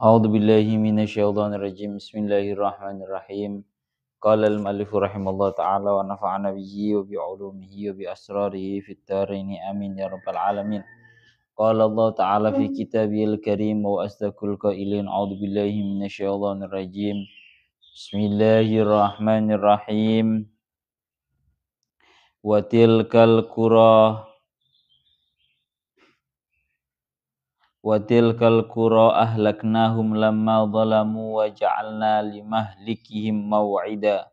A'udzu billahi minasyaitonir rajim. Bismillahirrahmanirrahim. Qala al-mu'allif rahimallahu ta'ala wa nafa'ana bihi wa bi 'ulumihi wa bi asrarihi fid dharain amin ya rabbal alamin. Qala Allah ta'ala fi kitabihil karim wa asdaqul qailin. A'udzu billahi minasyaitonir rajim. Bismillahirrahmanirrahim. Wa tilkal qura ahlaknahum lamma zalamu wa ja'alna limahlikihim maw'ida.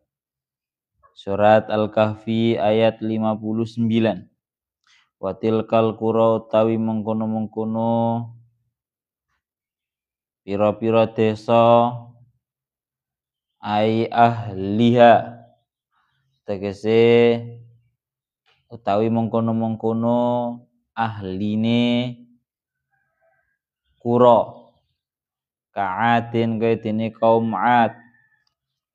Surat Al-Kahfi ayat 59. Wa tilkal qura utawi mengkono-mengkono pira-pira desa ai ahliha tegese utawi mengkono-mengkono ahline qura ka'atin kaya dene kaum 'ad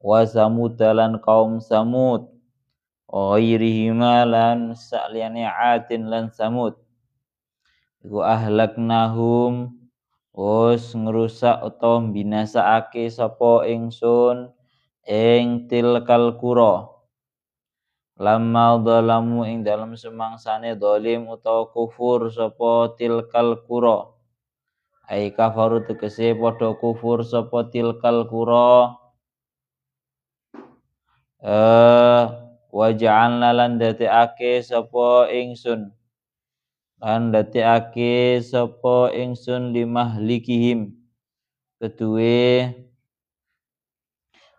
wa samud lan kaum samud ghairihima lan saliyane 'adin lan samud iku ahlaknahum wis ngrusak utawa binasaake sapa ingsun ing tilkal qura lamma dzalamu ing dalem semangsane zalim utawa kufur sapa tilkal qura ai kafaru tegese padha kufur sapa tilkal qura wa ja'alna lan dadekake sapa ingsun limahlikihim kedue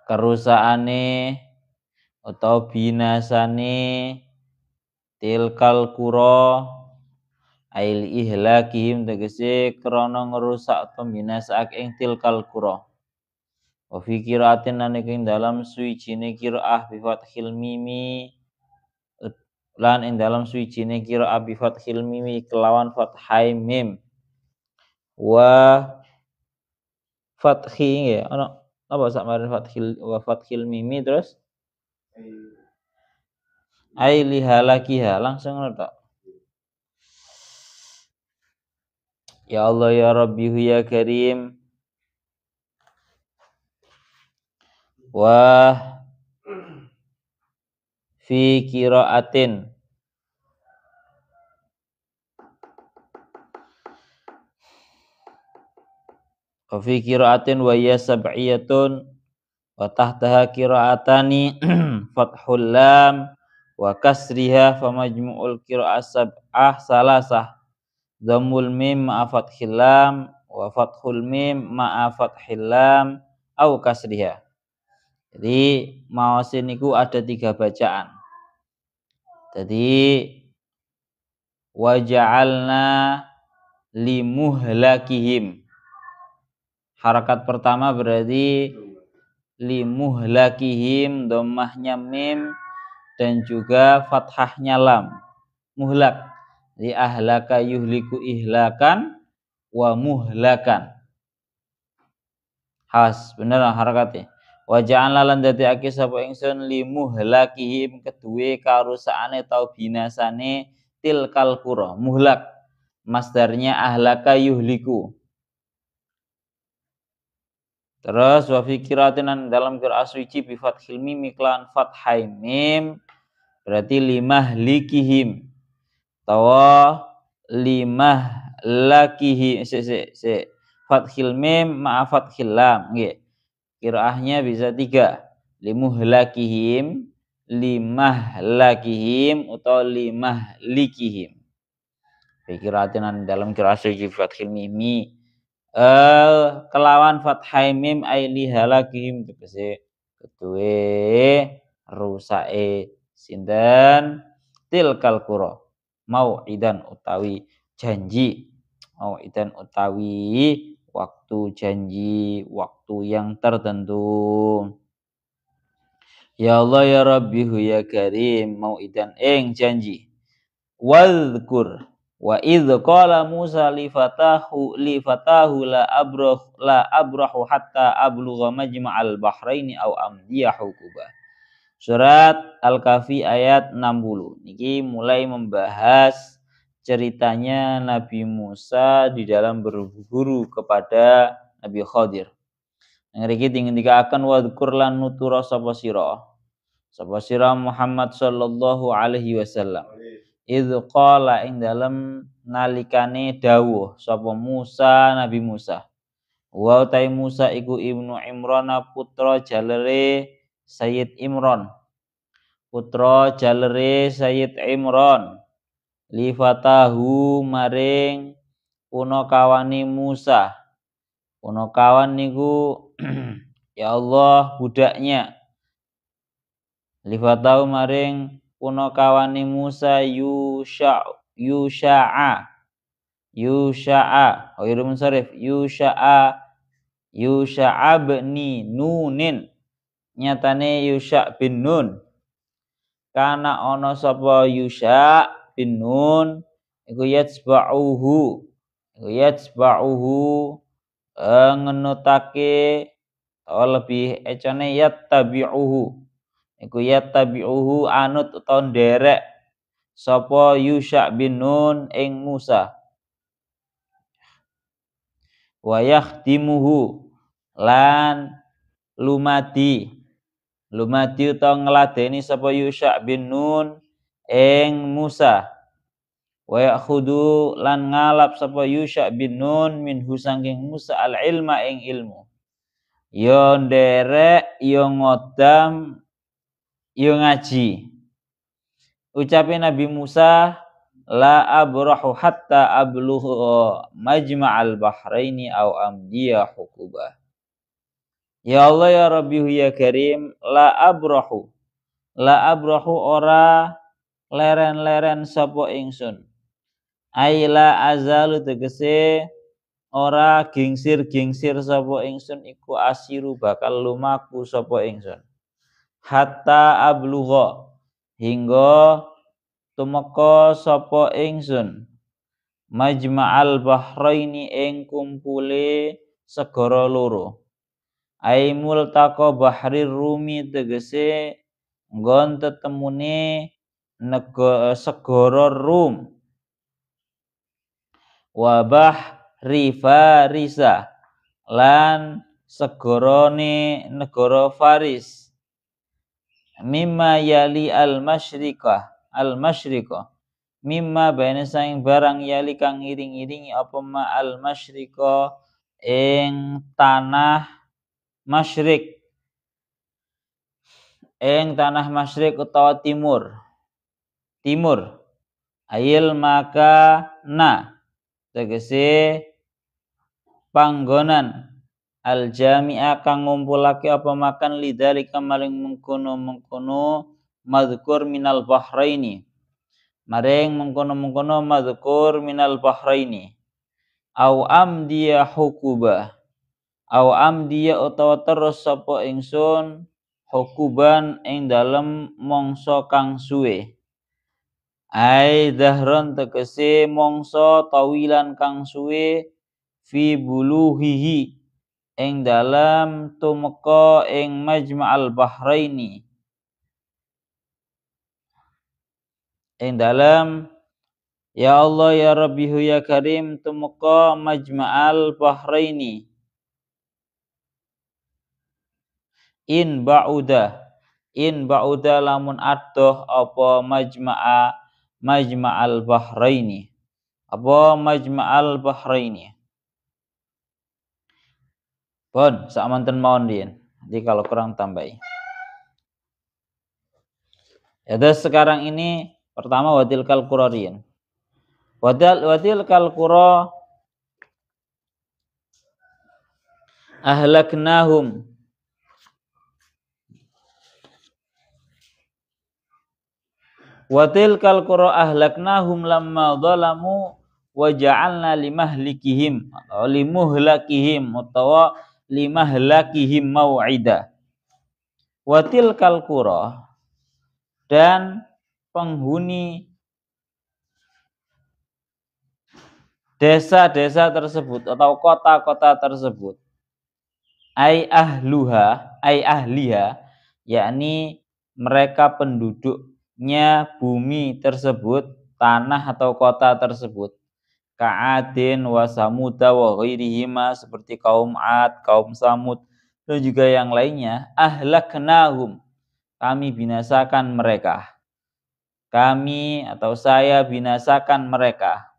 kerusakane atau binasane tilkal qura ail ihlakihim tegese krana ngrusak pembinasaake ing tilkal qura. Wa fi qiraatin lan ing dalam suwijine qiraah bi fathil mimi lan ing dalam suwijine qiraah bi fathil mimi kelawan fathai mim wa fathi ya ana apa sak maren fathil mimi terus ai lihalakiha langsung ngono tok. Ya Allah ya Rabbi ya Karim wa fi qiraatin wa ya sab'iyatun wa tahtaha qiraatani fathul lam wa kasriha fa majmu'ul qiraat sab'ah salasah dhammul mim ma'a fathil lam wa fathul mim ma'a fathil lam au kasriha. Jadi maosin niku ada 3 bacaan. Jadi wa ja'alna limuhlakihim. Harakat pertama berarti limuhlakihim, dhammahnya mim dan juga fathahnya lam. Muhlak. Jadi ahlaka yuhliku ihlakan wa muhlakan. Has, bener harakatnya. Wa ja'alna lan dadekake sapa ingsun limuhlakihim kedue karusakane tau binasane tilkal qura. Muhlak masdarnya ahlaka yuhliku. Terus wa fi qiraatin dalam qiraah suci bi fathil mim iklan fathai mim berarti limahlikihim tawa limahlakihi fathil mim ma'a fathil lam nggih. Qiraahnya bisa 3. Limuhlakihim, limahlakihim atau limahlikihim. Qiraatin dalam qiraah suci fathil mimi kelawan fathai mim ai lihalakihim tegese kedue rusake sinten tilkal qura mau'idan utawi janji waktu janji waktu yang tertentu. Ya Allah ya Rabbi ya Karim mau'idan ing janji. Wadhkur wa idz qala Musa li fatahu la abrahu hatta ablugha majma'al bahraini aw amdiyahu kuba. Surat Al-Kahfi ayat 60. Niki mulai membahas ceritanya Nabi Musa di dalam berburu kepada Nabi Khadir. Ngriki dingendikaken wadhkur lan nutura sapa sira Muhammad sallallahu alaihi wasallam. Idz qala ing dalem nalikane dawuh sapa Musa Nabi Musa. Wa utai Musa iku Ibnu Imran putra jalere Sayyid Imran. Putra jalere Sayyid Imran. Li fatahu maring punakawane Musa. Punakawan niku ya Allah budaknya. Li fatahu maring punakawane Musa Yusha'a ghairu munsharif Yusha'a bni Nunin nyatane Yusha' bin Nun kana ana sapa Yusha' bin Nun iku yatsba'uhu ngenutake atau lebih ecane yattabi'uhu anut utawa nderek sapa Yusha' bin Nun ing Musa wa yakhdimuhu lan lumadi utawa ngladeni sapa Yusha' bin Nun ing Musa wa ya'khudhu lan ngalap sapa Yusha' bin Nun minhu saking Musa al ilma ing ilmu ya nderek ya ngodam ya ngaji. Ucape Nabi Musa la abrahu hatta ablugha majma'al bahraini aw amdiya hukuba. Ya Allah ya Rabbi ya Karim la abrahu ora leren-leren sapa ingsun. Aila azalu tegese ora gingsir-gingsir sapa ingsun iku asiru bakal lumaku sapa ingsun. Hatta ablugha hingga tumeka sapa ingsun majma'al bahraini ing kumpule segara loro aimul taqa bahrir rumi tegese nggon tetemune segara Rum wa bahri Farisa lan segarane negara Faris mimma yali al-masyriqah mimma baina saing barang yali kang iring-iringi apa ma al-masyriqa ing tanah masyrik utawa timur ayil maka na tegese panggonan al jami'a kang ngumpulake apa makan lidzalika maring mengkono madzkur minal bahraini maring mengkono madzkur minal bahraini au amdiya hukuba au amdiya utawa terus sapa ingsun hukuban ing dalem mangsa kang suwe ai dahron tegese mangsa tawilan kang suwe fi buluhihi ing dalam tumeka ing majma'al bahraini ing dalam ya Allah ya Rabbi ya Karim tumeka majma'al bahraini in ba'uda lamun adoh apa majma'al bahraini pun samanten mawon riyen. Jadi kalau kurang tambahi. Ya terus sekarang ini pertama watilkal qura riyen. Watilkal qura ahlaknahum lamma zalamu wa ja'alna limuhlakihim mau'ida. Watilkal qura dan penghuni desa-desa tersebut atau kota-kota tersebut ahliha yakni mereka penduduknya bumi tersebut tanah atau kota tersebut ka'adin wa samuda wa ghairihima, seperti kaum Ad, kaum Samud dan juga yang lainnya. Ahlaknahum, kami binasakan mereka. Kami atau saya binasakan mereka.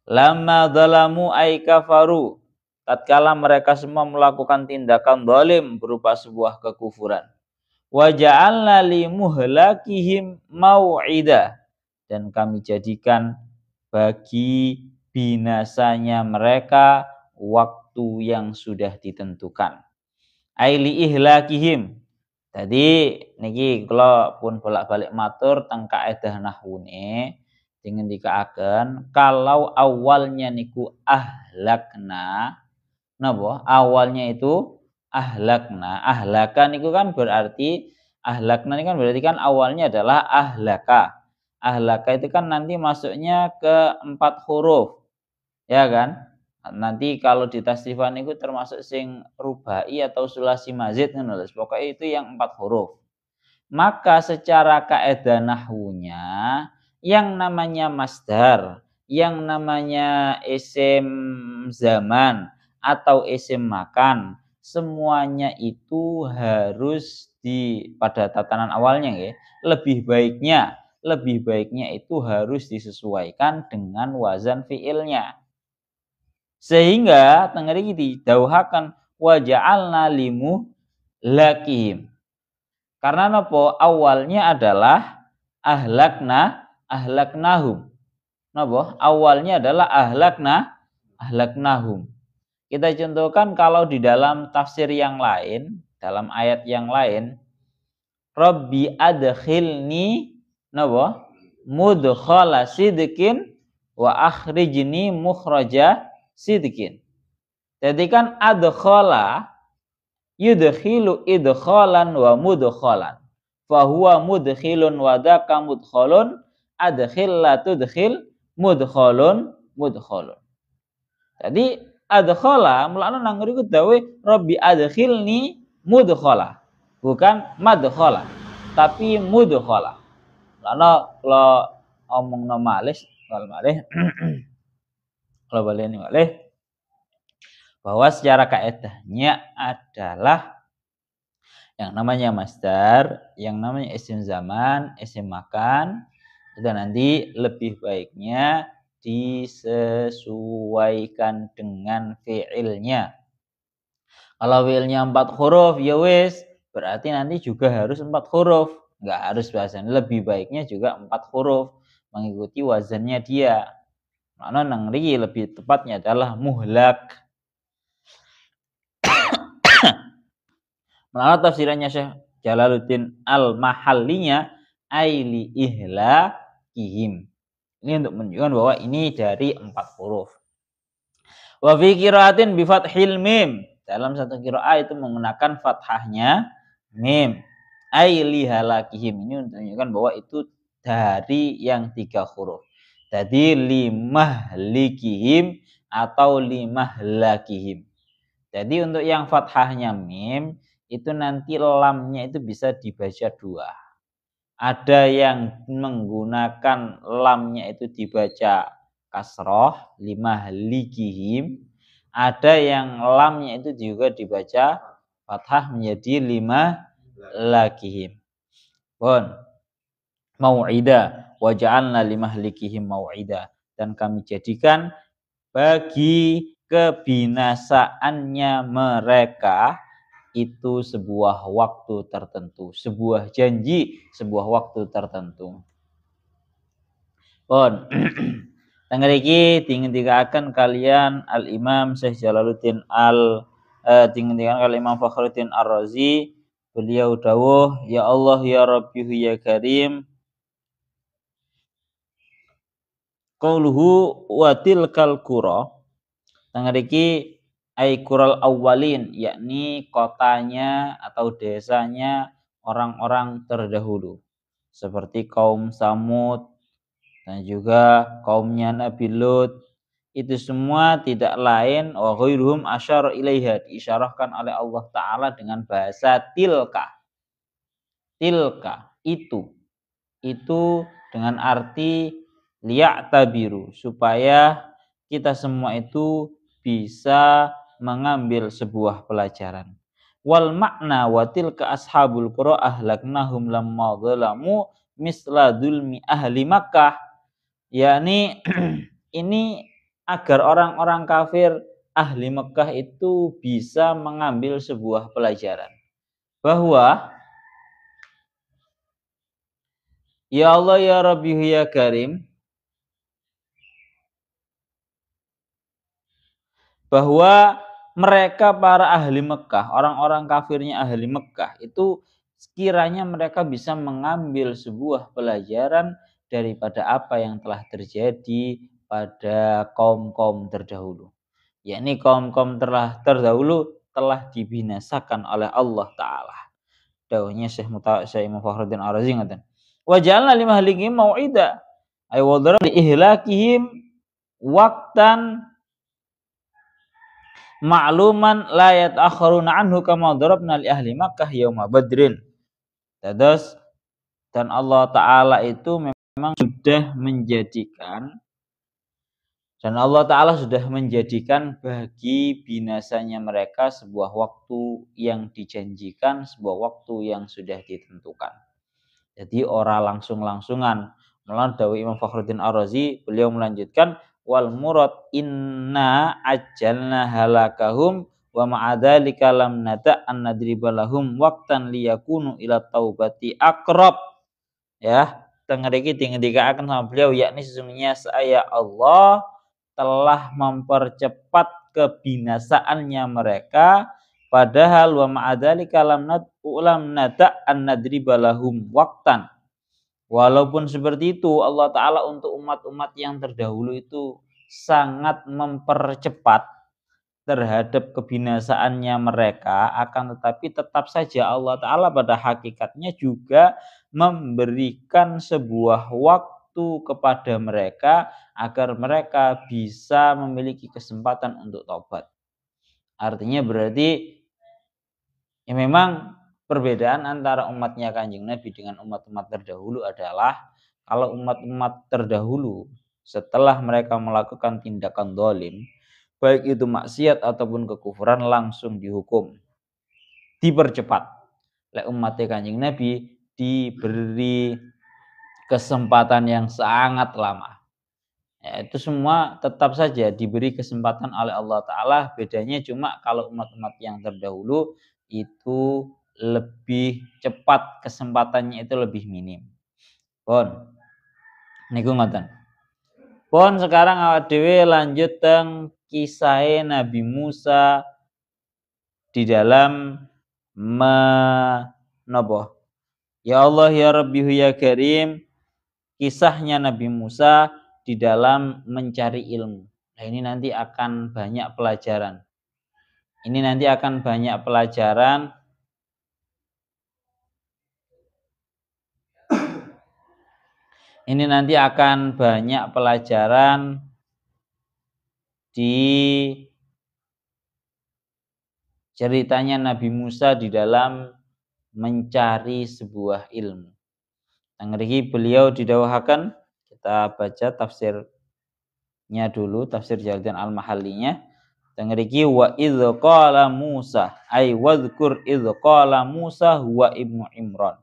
Lamma dzalamu ay kafaru, tatkala mereka semua melakukan tindakan zalim berupa sebuah kekufuran. Wa ja'alna li muhlakihim mau'ida, dan kami jadikan bagi binasanya mereka waktu yang sudah ditentukan. Aili ihlakihim. Tadi niki kula pun bolak-balik matur teng kaidah nahwune dingendikaken kalau awalnya niku ahlakna, napa? Awalnya itu ahlakna. Ahlaka niku kan berarti ahlakna ini kan berarti kan awalnya adalah ahlaka. Ahlaka itu kan nanti masuknya ke 4 huruf. Ya kan? Nanti kalau di tasrifan itu termasuk sing rubai atau sulasi mazid ngono lho. Pokoknya itu yang 4 huruf. Maka secara kaidah nahwunya yang namanya masdar, yang namanya isim zaman atau isim makan, semuanya itu harus pada tatanan awalnya ya, lebih baiknya itu harus disesuaikan dengan wazan fiilnya. Sehingga tengah iki didhawuhaken wa ja'alna limu lakihim. Karena napa? Awalnya adalah ahlaknahum. Napa? Awalnya adalah ahlaknahum. Kita contohkan kalau di dalam tafsir yang lain, dalam ayat yang lain, Rabbi adkhilni napa? Mudkhala sidqin wa akhrijni mukhraja sidqin. Jadi kan adkhala yudkhilu idkhalan wa mudkhalan. Fa huwa mudkhilun wa dzaka mudkhalun, adkhil la tudkhil mudkhalun mudkhalun. Jadi adkhala mulane nang ngriku dawe Rabbi adkhilni mudkhala. Bukan madkhala, tapi mudkhala. Mulane kalau omongno malih kalau baleni malih bahwa secara kaedahnya adalah yang namanya masdar, yang namanya isim zaman, isim makan, itu nanti lebih baiknya disesuaikan dengan fi'ilnya. Kalau fi'ilnya 4 huruf ya wis, berarti nanti juga harus 4 huruf. Enggak harus bahasanya, lebih baiknya juga 4 huruf mengikuti wazannya dia. Makna nang mriki lebih tepatnya adalah muhlak. Melalui tafsirannya Syekh Jalaluddin Al-Mahallinya aili ihlakihim. Ini untuk menunjukkan bahwa ini dari 4 huruf. Wa fi qiraatin bi fathil mim. Dalam satu qiraah itu menggunakan fathahnya mim. Aili halakihim, ini untuk menunjukkan bahwa itu dari yang 3 huruf. Jadi limahlikihim atau limahlakihim. Jadi untuk yang fathahnya mim itu nanti lamnya itu bisa dibaca 2. Ada yang menggunakan lamnya itu dibaca kasroh, limahlikihim. Ada yang lamnya itu juga dibaca fathah menjadi limahlakihim. Pun mau'ida wa ja'alna limahlikihim mau'ida, dan kami jadikan bagi kebinasaannya mereka itu sebuah waktu tertentu, sebuah janji, sebuah waktu tertentu. Pun tengah iki dingendikaken kalian Al Imam Syekh Jalaluddin dingendikaken kalian Imam Fakhruddin Ar-Razi, beliau dawuh, ya Allah ya Rabbi ya Karim, qauluhu wa tilkal qura, tengah iki ay kural awwalin, yakni kotanya atau desanya orang-orang terdahulu seperti kaum Samud dan juga kaumnya Nabi Lut. Itu semua tidak lain wa ghairuhum asyara ilaiha, diisyarahkan oleh Allah Ta'ala dengan bahasa tilka. Tilka itu dengan arti liya'tabiru, supaya kita semua itu bisa mengambil sebuah pelajaran. Wal makna watil ke ashabul qura ahlaknahum lamma zalamu misla dzulmi ahli Makkah, yakni ini agar orang-orang kafir ahli Mekah itu bisa mengambil sebuah pelajaran bahwa ya Allah ya Rabbi ya Karim, bahwa mereka para ahli Mekah, orang-orang kafirnya ahli Mekah itu sekiranya mereka bisa mengambil sebuah pelajaran daripada apa yang telah terjadi pada kaum-kaum terdahulu. Yakni kaum-kaum terdahulu telah dibinasakan oleh Allah Ta'ala. Dawahnya Syekh Imam Fakhruddin Ar-Razi ngaten. Wa ja'alna limahlihim mau'ida ay wadara li ihlakihim waqtan ma'luman la yata'akhiruna anhu kama darabna li ahli Makkah yauma Badrin. Terus dan Allah Ta'ala itu memang sudah menjadikan bagi binasanya mereka sebuah waktu yang dijanjikan, sebuah waktu yang sudah ditentukan. Jadi ora langsung-langsungan. Melalui dawuh Imam Fakhruddin Ar-Razi, beliau melanjutkan wal murad inna ajjalna halakahum wa ma'adzalika lam nada' an nadriba lahum waqtan liyakunu ila taubati aqrab. Ya, tengeriki dingendikaken sama beliau, yakni sesungguhnya saya Allah telah mempercepat kebinasaannya mereka, padahal wa ma'adzalika lam nada' an nadriba lahum waqtan. Walaupun seperti itu, Allah Ta'ala untuk umat-umat yang terdahulu itu sangat mempercepat terhadap kebinasaannya mereka, akan tetapi tetap saja Allah Ta'ala pada hakikatnya juga memberikan sebuah waktu kepada mereka agar mereka bisa memiliki kesempatan untuk taubat. Artinya berarti ya memang perbedaan antara umatnya Kanjeng Nabi dengan umat-umat terdahulu adalah kalau umat-umat terdahulu setelah mereka melakukan tindakan zalim, baik itu maksiat ataupun kekufuran, langsung dihukum, dipercepat. Lek umat Kanjeng Nabi diberi kesempatan yang sangat lama. Ya, itu semua tetap saja diberi kesempatan oleh Allah Ta'ala. Bedanya cuma kalau umat-umat yang terdahulu itu lebih cepat, kesempatannya itu lebih minim. Pon niku ngoten. Pon sekarang awak dhewe lanjut teng kisah Nabi Musa di dalam menapa? Ya Allah ya Rabbi ya Karim, kisahnya Nabi Musa di dalam mencari ilmu. Nah, ini nanti akan banyak pelajaran. Di ceritanya Nabi Musa di dalam mencari sebuah ilmu. Ngriki beliau didhawuhaken, kita baca tafsirnya dulu, tafsir Jalaluddin Al-Mahallinya. Ngriki wa idz qala Musa ay wadhkur idz qala Musa huwa ibnu Imran.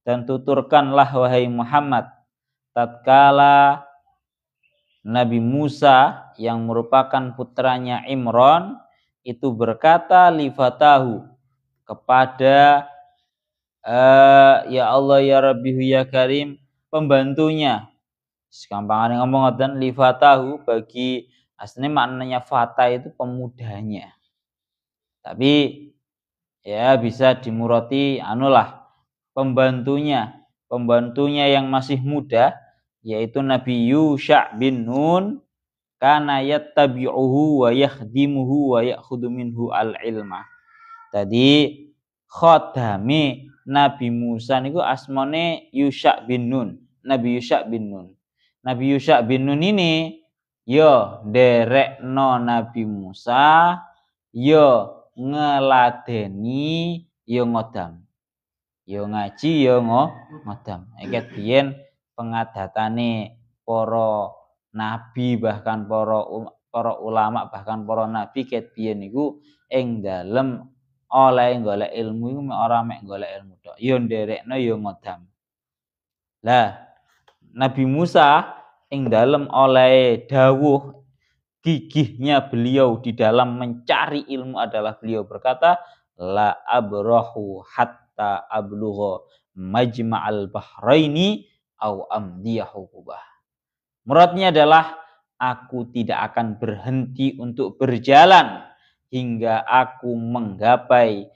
Dan tuturkanlah wahai Muhammad tatkala Nabi Musa yang merupakan putranya Imran itu berkata lifatahu kepada ya Allah ya Rabbi ya Karim, pembantunya. Gampangane ngomong ngoten, lifatahu bagi aslinya maknanya fata itu pemudanya. Tapi ya bisa dimurati pembantunya yang masih muda, yaitu Nabi Yusha bin Nun, kana yattabi'uhu wa yakhdimuhu wa ya'khudhu minhu al-ilma. Tadi khodami Nabi Musa niku asmane Yusha bin Nun. Nabi Yusha bin Nun ini yo nderekno Nabi Musa, yo ngeladeni, yo ngodam. Yo ngaji, yo ngodam. Iket biyen pengadatane para nabi, bahkan para para ulama bahkan para nabi ket biyen niku ing dalem oleh golek ilmu iku ora mek golek ilmu tok, ya nderekno ya ngodam. Lah Nabi Musa ing dalem oleh dawuh gigihnya beliau di dalam mencari ilmu adalah beliau berkata la abrahu hatta ablugha majma'al bahraini au amdiyahu qubah. Muradnya adalah aku tidak akan berhenti untuk berjalan hingga aku menggapai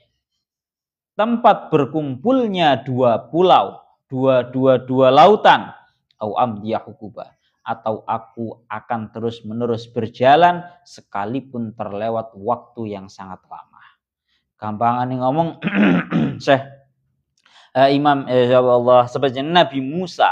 tempat berkumpulnya dua pulau, dua lautan, au amdiyahu qubah, atau aku akan terus-menerus berjalan sekalipun terlewat waktu yang sangat lama. Gampangan ngomong Syekh Imam Allah seperti Nabi Musa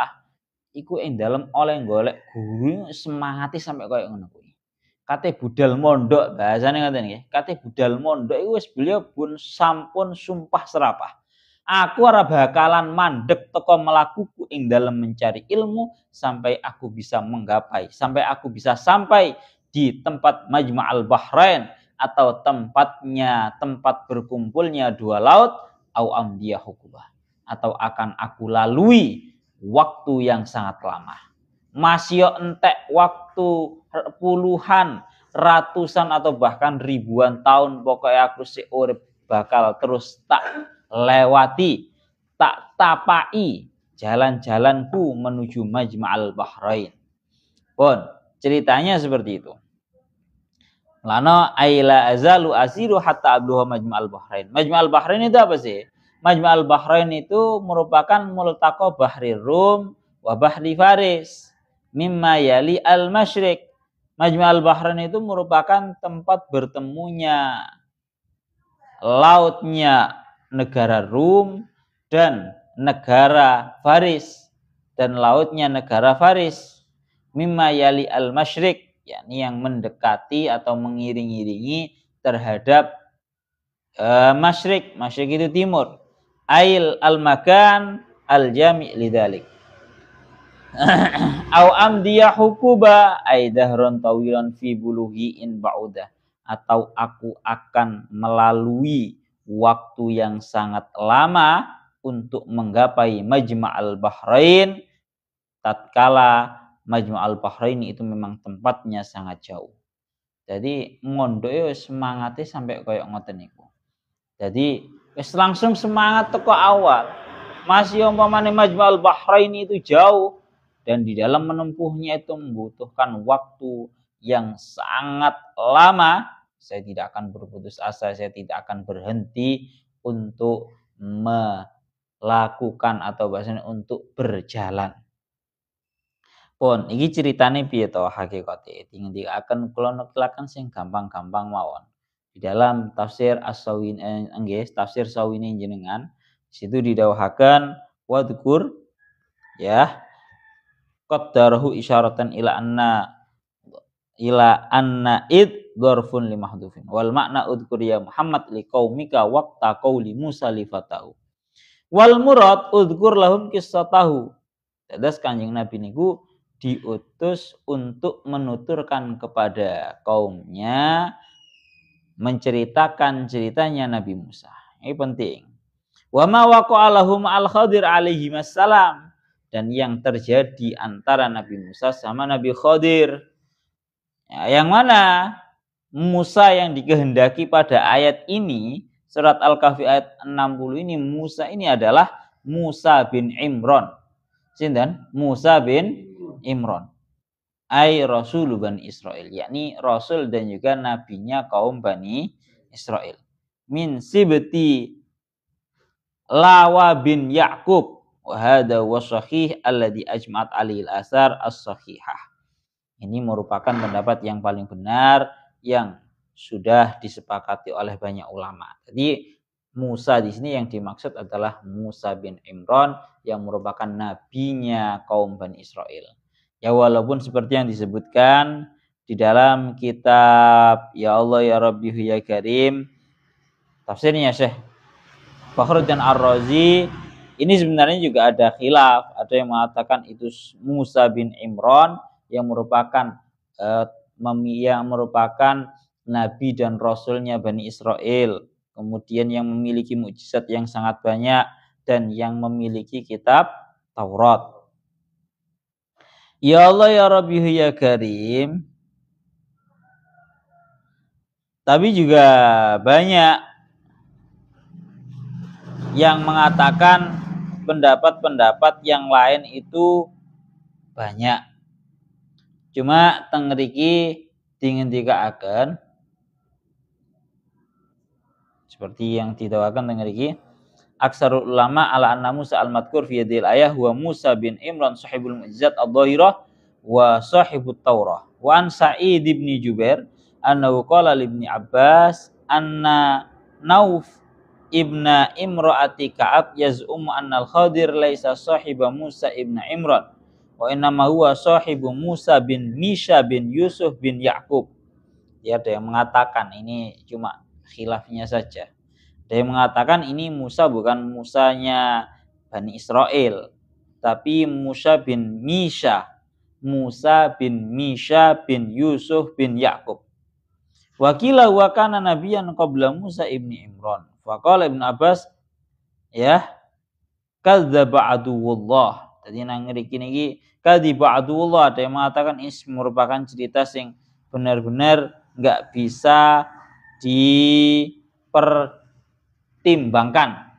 iku ing dalem oleh golek guru semangati sampai koyo ngono kuwi. Kate budal mondok bahasane ngoten nggih. Kate budal mondok iku wis beliau pun sampun sumpah serapah. Aku ora bakalan mandek teko melakuku ing dalam mencari ilmu sampai aku bisa menggapai, sampai aku bisa sampai di tempat Majma'al Bahrain atau tempat berkumpulnya dua laut au amdiyahu qubah, atau akan aku lalui waktu yang sangat lama. Masih entek waktu puluhan, ratusan atau bahkan ribuan tahun pokoknya aku sik urip bakal terus tak lewati, tak tapai jalan-jalanku menuju Majma'al Bahrain. Pun ceritanya seperti itu. Lana aila azalu asiru hatta abluha Majma'al Bahrain. Majma'al Bahrain itu apa sih? Majma'al Bahrain itu merupakan multaqa Bahri Rum wa Bahri Faris mimma yali al-masyriq. Majma'al Bahrain itu merupakan tempat bertemunya lautnya negara Rum dan negara Faris dan lautnya negara Faris. Mimma yali al-masyriq, yakni yang mendekati atau mengiring-iringi terhadap masyriq. Masyriq itu timur. Ail al-makan al-jami' lidzalik. Au amdiyahu quba ay dahron tawilan fi bulughi in ba'udah, atau aku akan melalui waktu yang sangat lama untuk menggapai Majma'al Bahrain tatkala Majma'al Bahrain itu memang tempatnya sangat jauh. Jadi mondok wis semangate sampai koyo ngoten niku. Jadi wis langsung semangat teko awal. Masih umpamane Majma'al Bahrain itu jauh dan di dalam menempuhnya itu membutuhkan waktu yang sangat lama, saya tidak akan berputus asa, saya tidak akan berhenti untuk melakukan atau bahasanya untuk berjalan. Pun iki ceritane piye to hakikate? Ngendikaken kula nukilaken sing gampang-gampang mawon. Di dalam tafsir As-Sawini tafsir Sawini jenengan situ didhawuhaken wadkur ya qaddarahu isyaratan ila anna id dzarfun li mahdhufin wal makna udkur ya Muhammad liqaumika waqta qauli Musa li fatahu wal murad udkur lahum qissatahu. Dados Kanjeng Nabi niku diutus untuk menuturkan kepada kaumnya menceritakan ceritanya Nabi Musa. Ini penting. Wa ma waqa'a lahum al-Khadir alaihi wassalam, dan yang terjadi antara Nabi Musa sama Nabi Khadir. Ya, yang mana Musa yang dikehendaki pada ayat ini, surat Al-Kahfi ayat 60 ini, Musa ini adalah Musa bin Imran. Sinten? Musa bin Imran. Ai Rasul Bani Israel, yakni Rasul dan juga nabinya kaum Bani Israel. Min sibti Lawa bin Ya'qub. Wahada wasahih alladhi ajma'at alil asar as-sahihah. Ini merupakan pendapat yang paling benar yang sudah disepakati oleh banyak ulama. Jadi Musa di sini yang dimaksud adalah Musa bin Imran yang merupakan nabinya kaum Bani Israel. Ya walaupun seperti yang disebutkan di dalam kitab Ya Allah Ya Rabbi Ya Karim tafsirnya Syekh Fakhruddin Ar-Razi, ini sebenarnya juga ada khilaf. Ada yang mengatakan itu Musa bin Imran yang merupakan yang merupakan nabi dan rasulnya Bani Israel, kemudian yang memiliki mukjizat yang sangat banyak dan yang memiliki kitab Taurat. Ya Allah ya Rabbi ya Karim. Tapi juga banyak yang mengatakan pendapat-pendapat yang lain itu banyak. Cuma tengriki dingendikaaken seperti yang didawakan tengriki aksarul ulama ala anna Musa al-madkur fi yadil ayah wa Musa bin Imran sahibul mu'jizat ad-dhahirah wa sahibut Taurah wa an Sa'id ibn Jubair annahu qala li ibn Abbas anna Nauf ibna imra'ati Ka'ab yaz'um anna al-Khadir laisa sahiba Musa ibn Imran wa innama huwa sahibu Musa bin Misha bin Yusuf bin Ya'qub. Ya, ada yang mengatakan ini cuma khilafnya saja. Ada yang mengatakan ini Musa bukan Musanya Bani Israel, tapi Musa bin Misha. Musa bin Misha bin Yusuf bin Ya'qub. Wakila wa kana nabiyan qabla Musa ibni Imran. Faqala Ibnu Abbas ya kadzdzaba aduwullah. Jadi nang ngriki niki kadzdzaba aduwullah, ada yang mengatakan ini merupakan cerita sing benar-benar enggak bisa dipertimbangkan.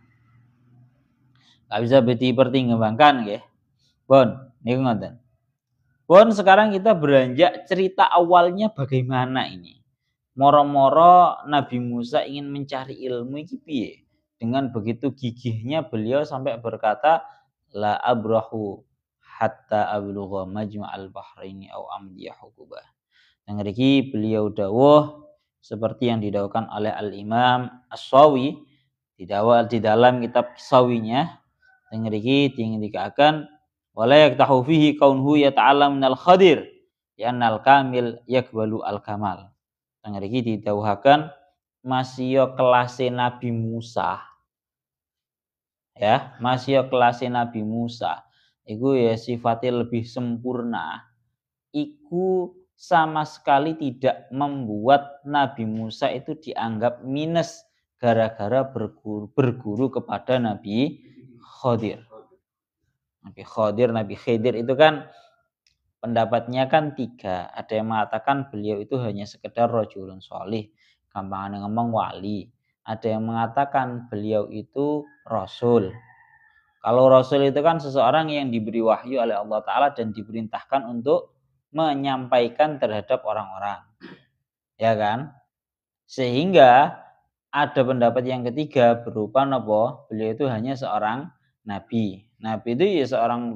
Enggak bisa dipertimbangkan nggih. Bon, niku ngoten. Bon, sekarang kita beranjak cerita awalnya bagaimana ini. Moro-moro Nabi Musa ingin mencari ilmu iki piye? Dengan begitu gigihnya beliau sampai berkata la abrahu hatta ablugha majma'al bahraini aw amdiya hukubah. Yang ngriki beliau dawuh seperti yang didawuhkan oleh Al-Imam As-Sawi di dalam kitab Sawinya. Yang ngriki dikatakan wala yaktahu fihi kaunhu yata'allam minal Khadir ya annal kamil yakbalu al-kamal. Yang ngriki didawuhaken masih kelase Nabi Musa. Ya, masih kelase Nabi Musa. Iku ya sifatnya lebih sempurna. Iku sama sekali tidak membuat Nabi Musa itu dianggap minus gara-gara berguru kepada Nabi Khadir. Nabi Khidir itu kan pendapatnya kan 3. Ada yang mengatakan beliau itu hanya sekedar rajulun sholih, gampangane ngomong wali. Ada yang mengatakan beliau itu rasul. Kalau rasul itu kan seseorang yang diberi wahyu oleh Allah Ta'ala dan diperintahkan untuk menyampaikan terhadap orang-orang. Ya kan? Sehingga ada pendapat yang ketiga berupa napa? Beliau itu hanya seorang nabi. Nabi itu ya seorang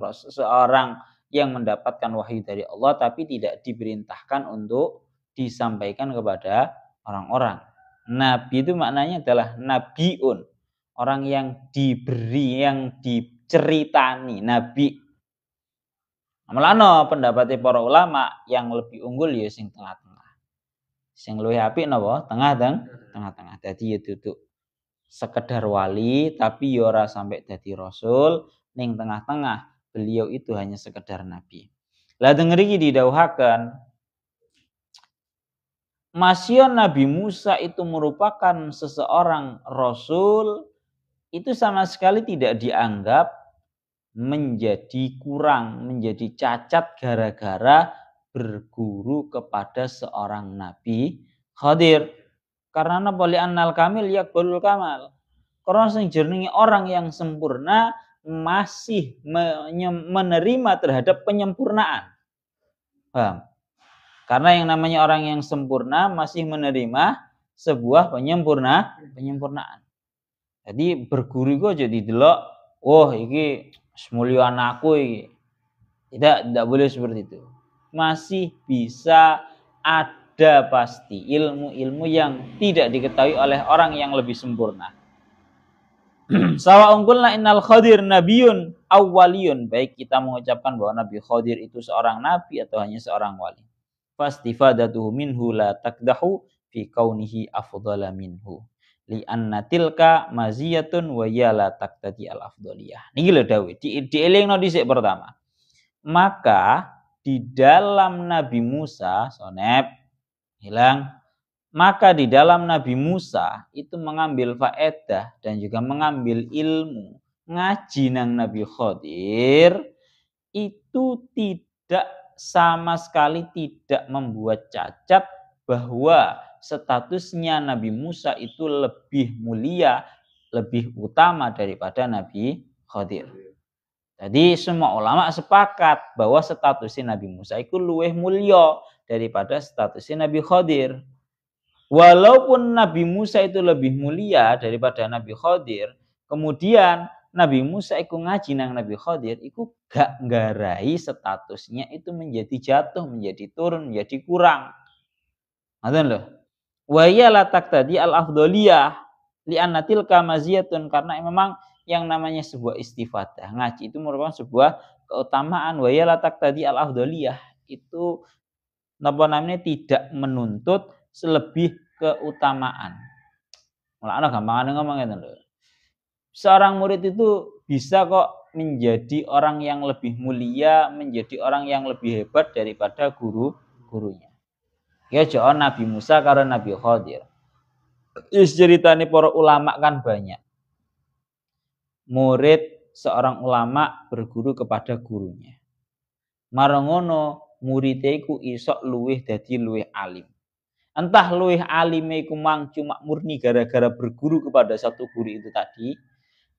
yang mendapatkan wahyu dari Allah tapi tidak diperintahkan untuk disampaikan kepada orang-orang. Nabi itu maknanya adalah nabiun, orang yang diberi, yang diceritani, nabi. Mulane pendapatnya para ulama yang lebih unggul ya sing tengah-tengah. Sing luwih apik napa? Tengah-tengah. Dadi ya duduk sekedar wali tapi ya ora sampai dadi rasul, ning tengah-tengah. Beliau itu hanya sekedar nabi. Lah denger iki didhawuhaken masya Nabi Musa itu merupakan seseorang rasul itu sama sekali tidak dianggap menjadi kurang, menjadi cacat gara-gara berguru kepada seorang nabi Khadir. Karena boleh annal kamil yakbalul kamal. Karena sing jenenge orang yang sempurna masih menerima terhadap penyempurnaan. Paham? Karena yang namanya orang yang sempurna masih menerima sebuah penyempurnaan. Jadi berguru kok jadi delok, oh iki mulya anakku iki. Tidak boleh seperti itu. Masih bisa ada pasti ilmu-ilmu yang tidak diketahui oleh orang yang lebih sempurna. Sawa ungkulna innal Khadir nabiyun awwaliyun. Baik kita mengucapkan bahwa Nabi Khadir itu seorang nabi atau hanya seorang wali. Fastifadatuhu minhu la takdahu fi kaunihi afdhala minhu. Li anna tilka maziyatun wa ya la taqtadi al afdhaliyah. Niki lho dawuh, dielingno dhisik pertama. Maka di dalam Nabi Musa, sonep, hilang. Maka di dalam Nabi Musa itu mengambil faedah dan juga mengambil ilmu. Ngaji nang Nabi Khadir itu tidak sama sekali tidak membuat cacat bahwa statusnya Nabi Musa itu lebih mulia, lebih utama daripada Nabi Khadir. Jadi semua ulama sepakat bahwa statusnya Nabi Musa itu luwih mulia daripada statusnya Nabi Khadir. Walaupun Nabi Musa itu lebih mulia daripada Nabi Khadir, kemudian Nabi Musa itu ngaji nang Nabi Khadir, itu gak nggarai statusnya itu menjadi jatuh, menjadi turun, menjadi kurang. Ngoten lho. Wa ya la taqtadi al-afdhaliyah li'anna tilka maziyatun, karena memang yang namanya sebuah istifadah ngaji itu merupakan sebuah keutamaan. Wa ya la taqtadi al-afdhaliyah, itu napa namanya tidak menuntut selebih keutamaan. Mulane gampangane ngomong ngeten lho. Seorang murid itu bisa kok menjadi orang yang lebih mulia, menjadi orang yang lebih hebat daripada gurunya. Ya jauh Nabi Musa karo Nabi Khadir. Ceritane para ulama kan banyak. Murid seorang ulama berguru kepada gurunya. Marangono muridé iku isok luwih dadi luwih alim. Entah luwih alime iku mang cuma murni gara-gara berguru kepada satu guru itu tadi,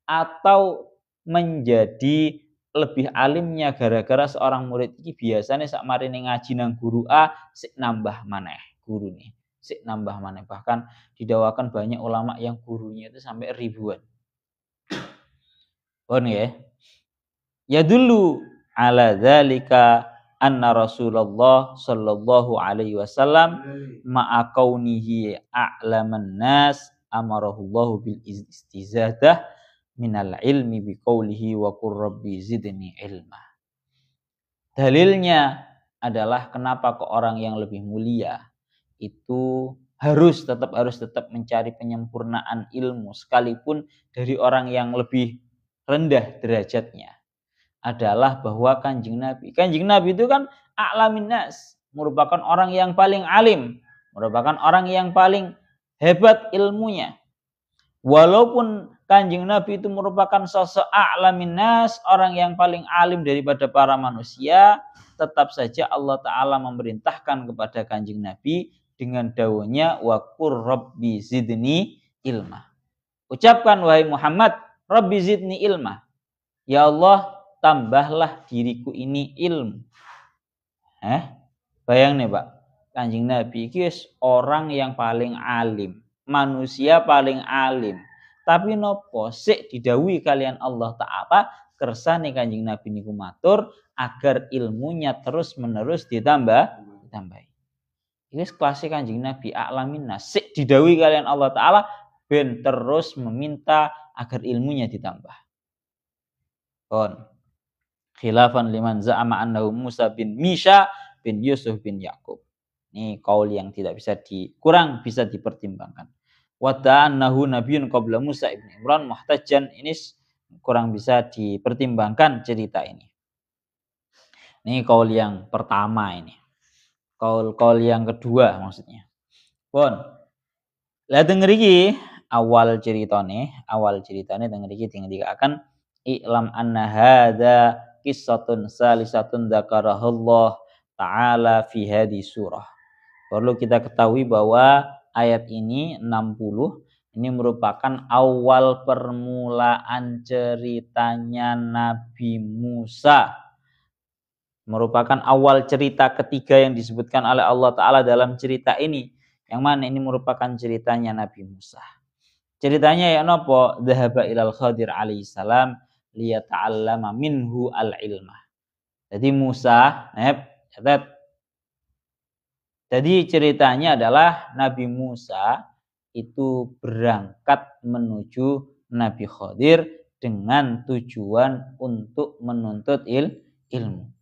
atau menjadi lebih alimnya gara-gara seorang murid iki biasanya sak marine ngaji nang guru A sik nambah maneh gurune, sik nambah maneh, bahkan didawakan banyak ulama yang gurunya itu sampai ribuan. Oh ya. Ya dulu ala dzalika anna Rasulullah sallallahu alaihi wasallam ma'a kaunihi a'laman nas amarahullahu bil istizadah minal ilmi biqaulihi wa qur rabbi zidni ilma. Dalilnya adalah kenapa ke orang yang lebih mulia itu harus tetap mencari penyempurnaan ilmu sekalipun dari orang yang lebih rendah derajatnya, adalah bahwa Kanjeng Nabi itu kan a'lamin nas, merupakan orang yang paling alim, merupakan orang yang paling hebat ilmunya. Walaupun Kanjeng Nabi itu merupakan sosok a'lamin nas, orang yang paling alim daripada para manusia, tetap saja Allah Ta'ala memerintahkan kepada Kanjeng Nabi dengan dawuhnya wa qur rabbi zidni ilma. Ucapkan wahai Muhammad, Rabbi zidni ilma. Ya Allah, tambahlah diriku ini ilmu. Bayang nih Pak, Kanjeng Nabi itu orang yang paling alim, manusia paling alim. Tapi nopo sik didhawuhi kalian Allah Ta'ala kersane Kanjeng Nabi niku matur agar ilmunya terus-menerus ditambahi. Iki klasik Kanjeng Nabi a'lamin nas, sik didhawuhi kalian Allah Ta'ala ben terus meminta agar ilmunya ditambah. Khilafan liman za'ama annahu Musa bin Misha bin Yusuf bin Yakub. Ini kaul yang tidak bisa kurang bisa dipertimbangkan. Wa ta'annahu nabiyyun qabla Musa ibn Imran muhtajjan, ini kurang bisa dipertimbangkan cerita ini. Ini kaul yang pertama ini. Kaul yang kedua maksudnya. Lah denger iki awal ceritane denger iki dikatakan i'lam anna hadza qissatun salisatun dzakarahullah ta'ala fi hadhi surah. Perlu kita ketahui bahwa ayat ini 60 ini merupakan awal permulaan ceritanya Nabi Musa. Merupakan awal cerita ketiga yang disebutkan oleh Allah Ta'ala dalam cerita ini. Yang mana ini merupakan ceritanya Nabi Musa. Ceritanya ya nopo? Dhahaba ilal Khadir alaihissalam liyata'allama minhu al-ilma. Jadi Musa, jadi ceritanya adalah Nabi Musa itu berangkat menuju Nabi Khadir dengan tujuan untuk menuntut ilmu.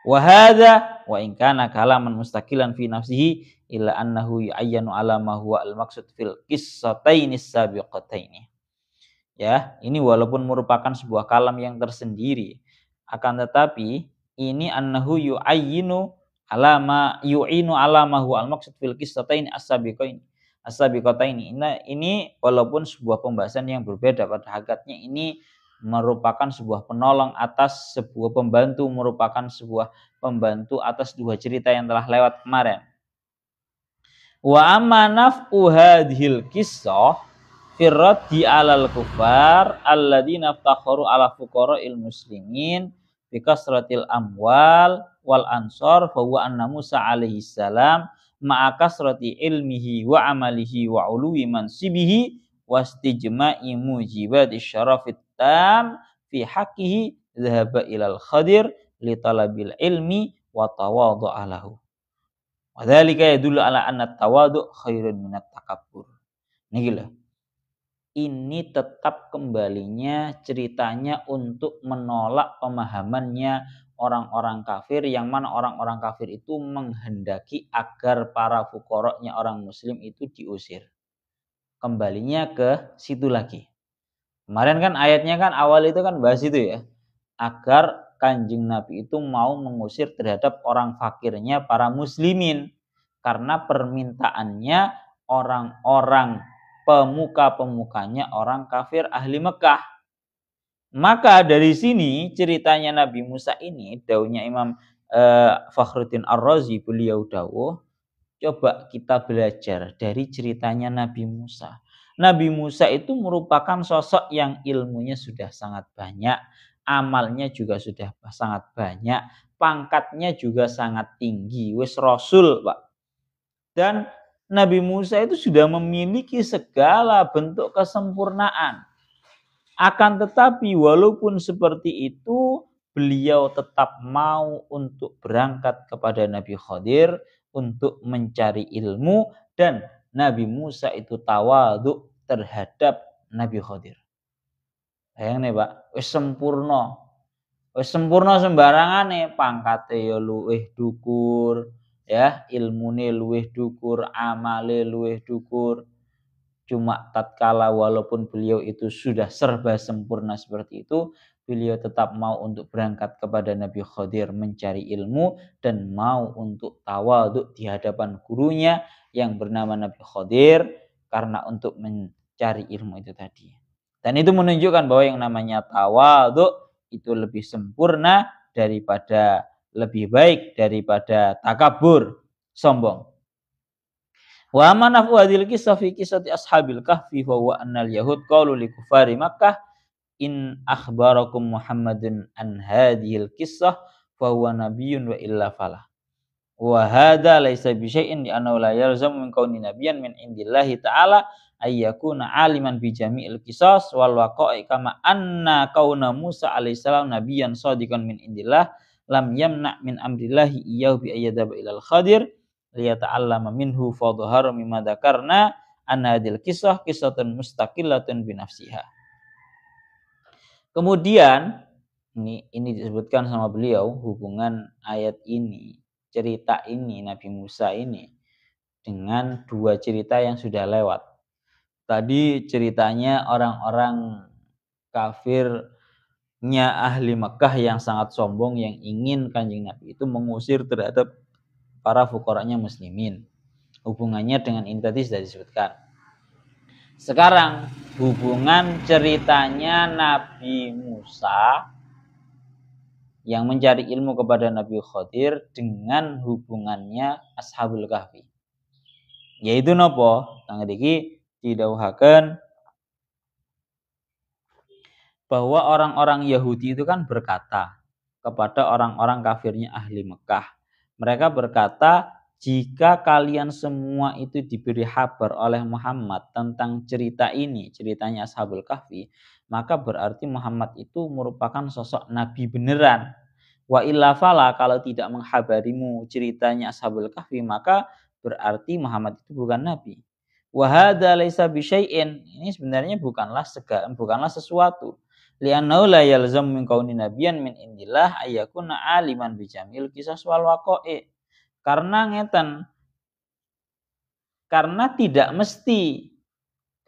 Wa hadza wa in kana kalaman mustaqilan fi nafsihi illa annahu yu'ayyanu ala ma huwa al-maqsud fil qissatainis sabiqataini. Ya, ini walaupun merupakan sebuah kalam yang tersendiri, Akan tetapi ini annahu yu'inu alama huwa al-maqsud fil qissataini as-sabiqataini. Ini walaupun sebuah pembahasan yang berbeda, pada hakikatnya ini merupakan sebuah penolong atas sebuah pembantu, merupakan sebuah pembantu atas dua cerita yang telah lewat kemarin. Wa amma naf'u hadhil qissah firraddi 'alal kufar alladzina iftakharu 'ala fuqara'il muslimin bi kasratil amwal wal ansar fa huwa anna Musa alaihi salam ma'a kasrati ilmihi wa amalihi wa uluwi mansibihi wastijma'i mujibati syarafit tam fi haqqihi dhahaba ilal Khadir li talabil ilmi wa tawadhu'a lahu. Wa dzalika yadullu ala anna tawadhu khairun minat takabbur. Niki lho. Ini tetap kembalinya ceritanya untuk menolak pemahamannya orang-orang kafir, yang mana orang-orang kafir itu menghendaki agar para fuqara'nya orang muslim itu diusir. Kembalinya ke situ lagi. Kemarin kan ayatnya kan awal itu kan bahas itu ya. Agar Kanjeng Nabi itu mau mengusir terhadap orang fakirnya para muslimin. Karena permintaannya orang-orang pemuka-pemukanya orang kafir ahli Mekah. Maka dari sini ceritanya Nabi Musa ini, dauhnya Imam Fakhruddin Ar-Razi, beliau dawuh, coba kita belajar dari ceritanya Nabi Musa. Nabi Musa itu merupakan sosok yang ilmunya sudah sangat banyak, amalnya juga sudah sangat banyak, pangkatnya juga sangat tinggi, wis rasul, Pak. Dan Nabi Musa itu sudah memiliki segala bentuk kesempurnaan. Akan tetapi walaupun seperti itu, beliau tetap mau untuk berangkat kepada Nabi Khadir untuk mencari ilmu, dan Nabi Musa itu tawadhu terhadap Nabi Khadir. Bayang nih Pak, wis sempurna sembarangane, pangkate ya luwih dukur, ya ilmune luwih dukur, amale luwih dukur. Cuma tatkala walaupun beliau itu sudah serba sempurna seperti itu, beliau tetap mau untuk berangkat kepada Nabi Khadir mencari ilmu dan mau untuk tawadhu di hadapan gurunya yang bernama Nabi Khadir karena untuk mencari ilmu itu tadi. Dan itu menunjukkan bahwa yang namanya tawadhu itu lebih sempurna daripada, lebih baik daripada takabur, sombong. Wa manafu hadil kisah fi kisati ashabil kahfi fa huwa annal yahud qalu li kufari Makkah in akhbarakum Muhammadun an hadhil kisah fa huwa nabiyyun wa illa falah. Wa hadha laysa bi syai'in li annahu la yalzamu min kauni nabiyyan min indillahi ta'ala ay yakuna aliman bi jami'il qisas wal waqa'i kama anna kauna Musa alaihi salam nabiyyan shadiqan min indillah lam yamna min amrillahi iyyahu bi ayyadaba ilal Khadir liyata'allama minhu fa dhahara mimma dzakarna anna hadil kisah qissatun mustaqillatun bi nafsiha. Kemudian ini disebutkan sama beliau hubungan ayat ini, cerita ini Nabi Musa ini dengan dua cerita yang sudah lewat. Tadi ceritanya orang-orang kafirnya ahli Mekah yang sangat sombong, yang ingin Kanjeng Nabi itu mengusir terhadap para fuqaranya muslimin. Hubungannya dengan ini tadi sudah disebutkan. Sekarang hubungan ceritanya Nabi Musa yang mencari ilmu kepada Nabi Khadir dengan hubungannya Ashabul Kahfi. Yaitu nopo? Tangga iki didhawuhaken bahwa orang-orang Yahudi itu kan berkata kepada orang-orang kafirnya ahli Mekah. Mereka berkata, jika kalian semua itu diberi kabar oleh Muhammad tentang cerita ini, ceritanya Ashabul Kahfi, maka berarti Muhammad itu merupakan sosok nabi beneran. Wa illa fala, kalau tidak menghabarimu ceritanya Ashabul Kahfi, maka berarti Muhammad itu bukan nabi. Wa hadza laisa bi syai'in, ini sebenarnya bukanlah sesuatu. Li'annahu la yalzam min kauni nabiyyan min indillah ayyakuna aliman bi jamil qisas wal waqa'i. Karena ngeten, karena tidak mesti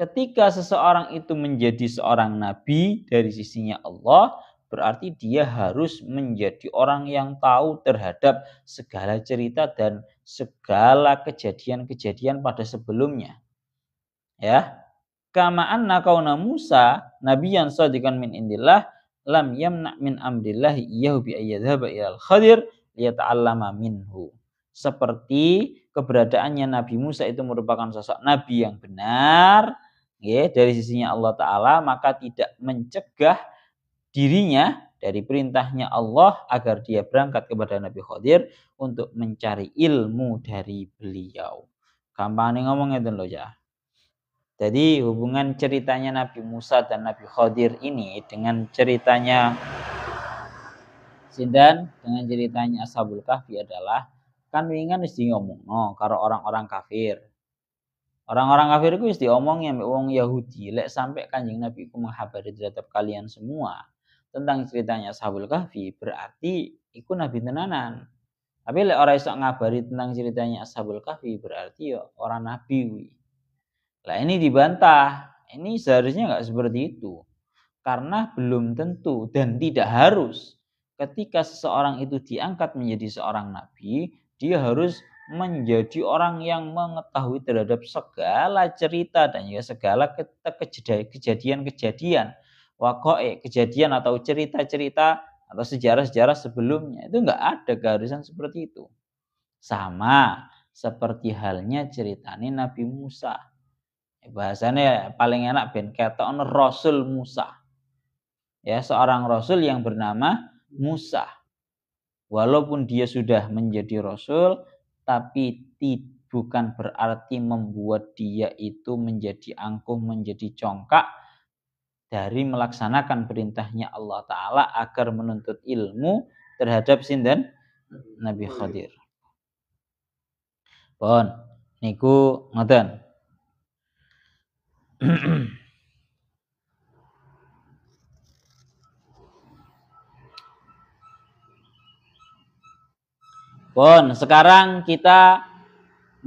ketika seseorang itu menjadi seorang nabi dari sisinya Allah, berarti dia harus menjadi orang yang tahu terhadap segala cerita dan segala kejadian-kejadian pada sebelumnya. Ya. Kama anna kauna Musa nabiyyan shadiqan min indillah lam yamna min amrillah iyyahu bi ayyadhaba ilal Khadir liyata'allama minhu. Seperti keberadaannya Nabi Musa itu merupakan sosok nabi yang benar, ya, dari sisinya Allah Ta'ala, maka tidak mencegah dirinya dari perintahnya Allah agar dia berangkat kepada Nabi Khadir untuk mencari ilmu dari beliau. Gampang nih ngomong itu loh ya. Jadi hubungan ceritanya Nabi Musa dan Nabi Khadir ini dengan ceritanya Sindan dengan ceritanya Ashabul Kahfi adalah kan wingan wis diomongno karo orang-orang kafir. Orang-orang kafir itu wis diomongnya mbek wong Yahudi, lek sampai Kanjeng Nabi iku menghabari terhadap kalian semua tentang ceritanya Ashabul Kahfi, berarti iku nabi tenanan. Tapi lek ora iso ngabari tentang ceritanya Ashabul Kahfi, berarti ya orang nabi kuwi. Lah ini dibantah. Ini seharusnya nggak seperti itu. Karena belum tentu dan tidak harus ketika seseorang itu diangkat menjadi seorang nabi, dia harus menjadi orang yang mengetahui terhadap segala cerita dan juga segala kejadian-kejadian, wakoe, kejadian atau cerita-cerita atau sejarah-sejarah sebelumnya. Itu nggak ada keharusan seperti itu. Sama seperti halnya ceritanya Nabi Musa. Bahasanya paling enak ben ketokno Rasul Musa. Ya, seorang rasul yang bernama Musa. Walaupun dia sudah menjadi rasul, tapi bukan berarti membuat dia itu menjadi angkuh, menjadi congkak dari melaksanakan perintahnya Allah Ta'ala agar menuntut ilmu terhadap sinten Nabi Khadir. Pon, niku ngoten. Pon, sekarang kita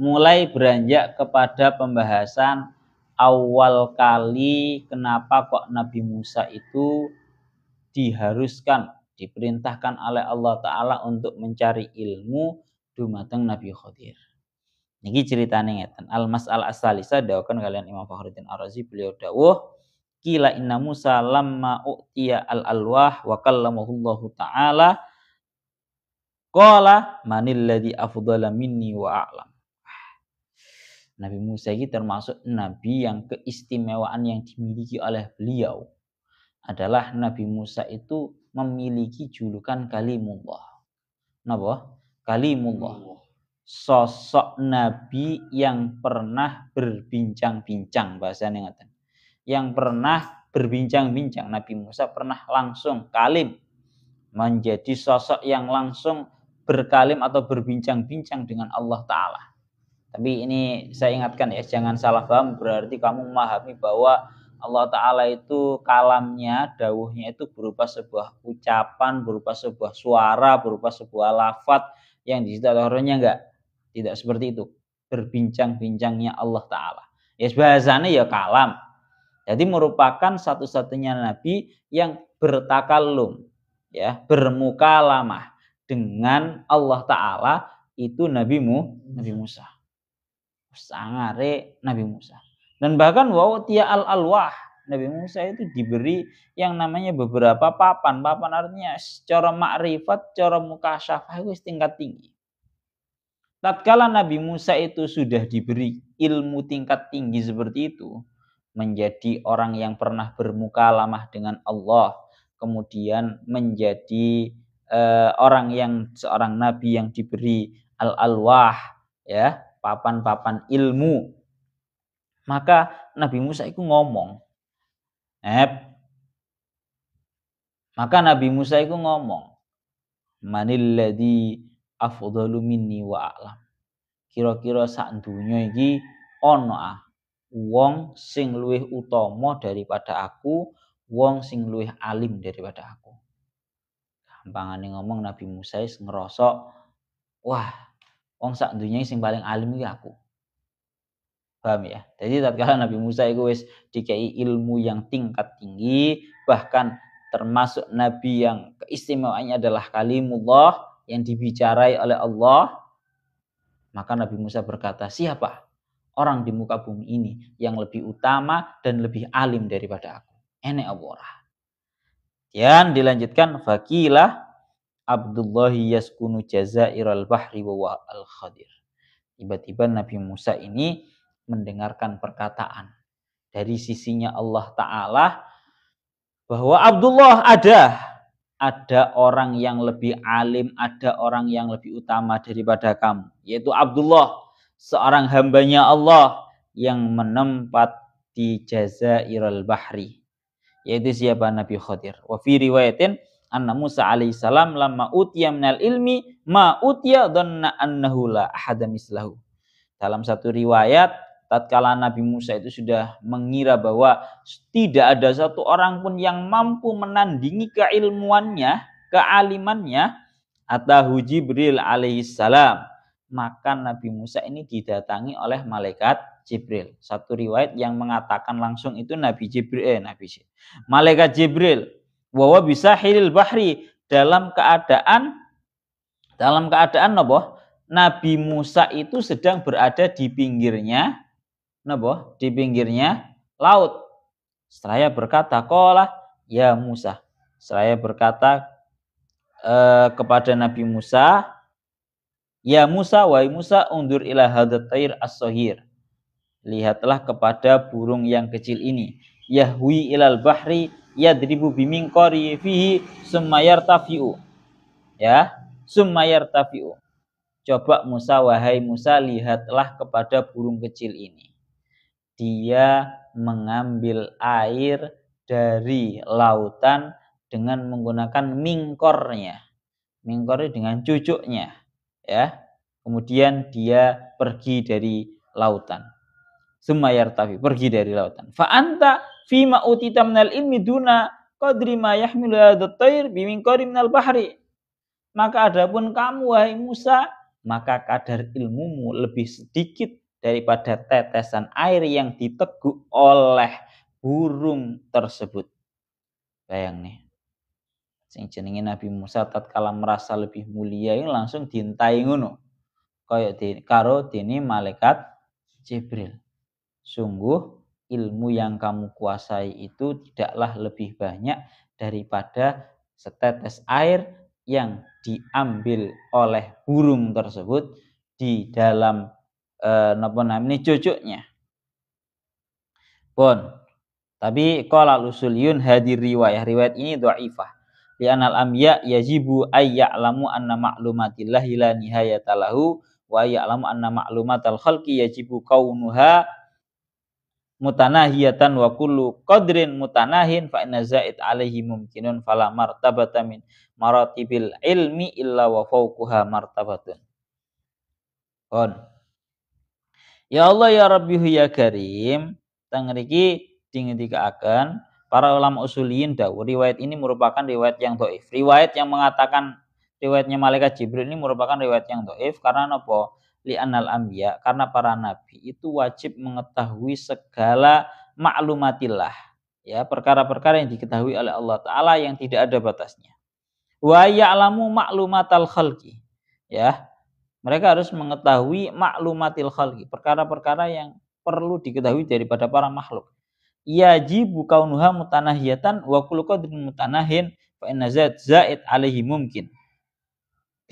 mulai beranjak kepada pembahasan awal kali kenapa kok Nabi Musa itu diharuskan, diperintahkan oleh Allah Ta'ala untuk mencari ilmu dumateng Nabi Khadir. Niki ceritanya ngeten. Al-Mas'al as-salisa dawuhkan kalian Imam Fakhruddin Ar-Razi, beliau dawuh kila inna Musa lamma u'tiya al-alwah wa kallamahullahu ta'ala qala manil ladzi afdala minni wa a'lam. Nabi Musa ini termasuk nabi yang keistimewaan yang dimiliki oleh beliau adalah Nabi Musa itu memiliki julukan Kalimullah. Napa? Kalimullah. Sosok nabi yang pernah berbincang-bincang, bahasanya ngaten. Yang pernah berbincang-bincang. Nabi Musa pernah langsung kalim, menjadi sosok yang langsung berkalim atau berbincang-bincang dengan Allah Ta'ala. Tapi ini saya ingatkan ya, jangan salah paham berarti kamu memahami bahwa Allah Ta'ala itu kalamnya, dawuhnya itu berupa sebuah ucapan, berupa sebuah suara, berupa sebuah lafaz yang di situ ada hurufnya, enggak. Tidak seperti itu. Berbincang-bincangnya Allah Ta'ala. Ya bahasanya ya kalam. Jadi merupakan satu-satunya nabi yang bertakallum, ya, bermukalamah dengan Allah Ta'ala itu Nabi Musa. Sangare Nabi Musa. Dan bahkan wa'utiya al-alwah, Nabi Musa itu diberi yang namanya beberapa papan. Papan artinya secara makrifat, secara mukasyafah itu tingkat tinggi. Tatkala Nabi Musa itu sudah diberi ilmu tingkat tinggi seperti itu, menjadi orang yang pernah bermukalamah dengan Allah, kemudian menjadi seorang nabi yang diberi al-alwah, ya, papan-papan ilmu. Maka Nabi Musa itu ngomong. Maka Nabi Musa itu ngomong, manil ladzi afdalu minni wa a'lam. Kira-kira sak dunya iki ana wong sing luwih utama daripada aku, wong sing luwih alim daripada aku. Gampangane ngomong Nabi Musa wis ngerasa, wah, wong sak dunya sing paling alim iki aku. Paham ya? Jadi tatkala Nabi Musa itu wis dikei ilmu yang tingkat tinggi, bahkan termasuk nabi yang keistimewaannya adalah kalimullah yang dibicarai oleh Allah. Maka Nabi Musa berkata, siapa orang di muka bumi ini yang lebih utama dan lebih alim daripada aku? Enek apa? Dan dilanjutkan, fakilah Abdullahi yaskunu jazairal bahri wa al-khadir. Tiba-tiba Nabi Musa ini mendengarkan perkataan dari sisinya Allah Ta'ala bahwa Abdullah ada orang yang lebih alim, ada orang yang lebih utama daripada kamu, yaitu Abdullah, seorang hambanya Allah yang menempat di Jazairul Bahri, yaitu siapa? Nabi Khadir. Wa fi riwayatin anna Musa alaihissalam lamma utiya minal ilmi ma utiya dhanna annahu la ahada mislahu. Dalam satu riwayat, tatkala Nabi Musa itu sudah mengira bahwa tidak ada satu orang pun yang mampu menandingi keilmuannya, kealimannya, atahu Jibril alaihissalam. Maka Nabi Musa ini didatangi oleh malaikat Jibril. Satu riwayat yang mengatakan langsung itu malaikat Jibril. Wa bisa hilil bahri, dalam keadaan apa? Nabi Musa itu sedang berada di pinggirnya laut. Seraya berkata, qala ya Musa. Seraya berkata kepada Nabi Musa, ya Musa, wahai Musa, undur ila hadat tayr as-sohir. Lihatlah kepada burung yang kecil ini. Yahwi ilal bahri yadribu biminkori fihi summa yartafi'u. Ya, summa yartafi'u. Coba Musa, wahai Musa, lihatlah kepada burung kecil ini. Dia mengambil air dari lautan dengan menggunakan mingkornya. Mingkornya dengan cucuknya. Ya. Kemudian dia pergi dari lautan. Sumayartafi, pergi dari lautan. Fa anta fi ma utita minal ilmi duna qadri ma yahmilu hadat tayr biminkori minal bahri. Maka adapun kamu, wahai Musa, maka kadar ilmumu lebih sedikit daripada tetesan air yang diteguk oleh burung tersebut. Bayang nih. Sing jenenge Nabi Musa tatkala merasa lebih mulia ini langsung diintai ngono. Kaya karo dene malaikat Jibril. Sungguh ilmu yang kamu kuasai itu tidaklah lebih banyak daripada setetes air yang diambil oleh burung tersebut di dalam cucuknya. Pun. Tapi qala usuliyun hadir riwayat ini dhaifah. Li anal anbiya yajibu ay ya'lamu anna ma'lumatillahi la nihayata lahu wa ya'lamu anna ma'lumatal khalqi yajibu kaunuha mutanahiyatan wa kullu qadrin mutanahin fa inna zaid alaihi mumkinun fala martabata min maratibil ilmi illa wa fawquha martabatun. Ya Allah ya Rabbi ya Karim, teng ngriki dingendikaken para ulama usuliyin dawuh riwayat ini merupakan riwayat yang dhaif. Riwayat yang mengatakan riwayatnya malaikat Jibril ini merupakan riwayat yang dhaif karena apa? Li'annal anbiya, karena para nabi itu wajib mengetahui segala maklumatillah, ya, perkara-perkara yang diketahui oleh Allah Ta'ala yang tidak ada batasnya. Wa ya'lamu maklumatal khalqi, ya, mereka harus mengetahui maklumatil khalqi, perkara-perkara yang perlu diketahui daripada para makhluk. Yajibu kaunuha mutanahiyatan wa kullu qadrin mutanahin fa inna zaid alaihi mumkin.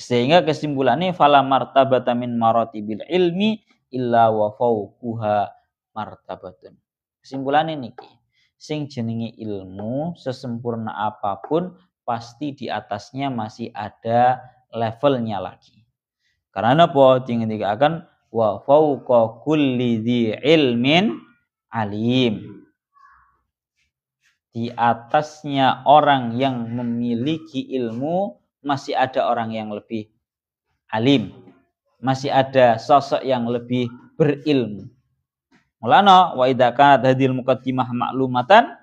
Sehingga kesimpulannya fala martabata min maratibil ilmi illa wa fawquha martabatun. Kesimpulannya niki, sing jenenge ilmu sesempurna apapun pasti di atasnya masih ada levelnya lagi. Karena apa? Dikatakan wa fawqa kulli dzi ilmin alim. Di atasnya orang yang memiliki ilmu masih ada orang yang lebih alim. Masih ada sosok yang lebih berilmu. Mulana wa idza kanat hadhil muqaddimah ma'lumatan,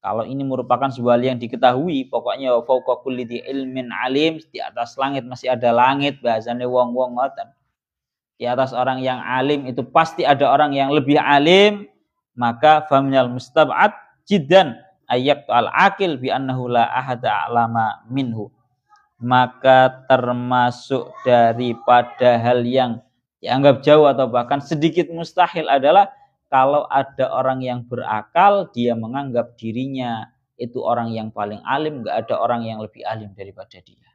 kalau ini merupakan sebuah hal yang diketahui, pokoknya wa fawqa kulli dzi ilmin alim, di atas langit masih ada langit, bahasane wong-wong ngoten. Di atas orang yang alim itu pasti ada orang yang lebih alim, maka faminal mustab'ad jiddan ayyak al akil bi annahu la ahada a'lama minhu. Maka termasuk daripada hal yang dianggap jauh atau bahkan sedikit mustahil adalah kalau ada orang yang berakal, dia menganggap dirinya itu orang yang paling alim, nggak ada orang yang lebih alim daripada dia.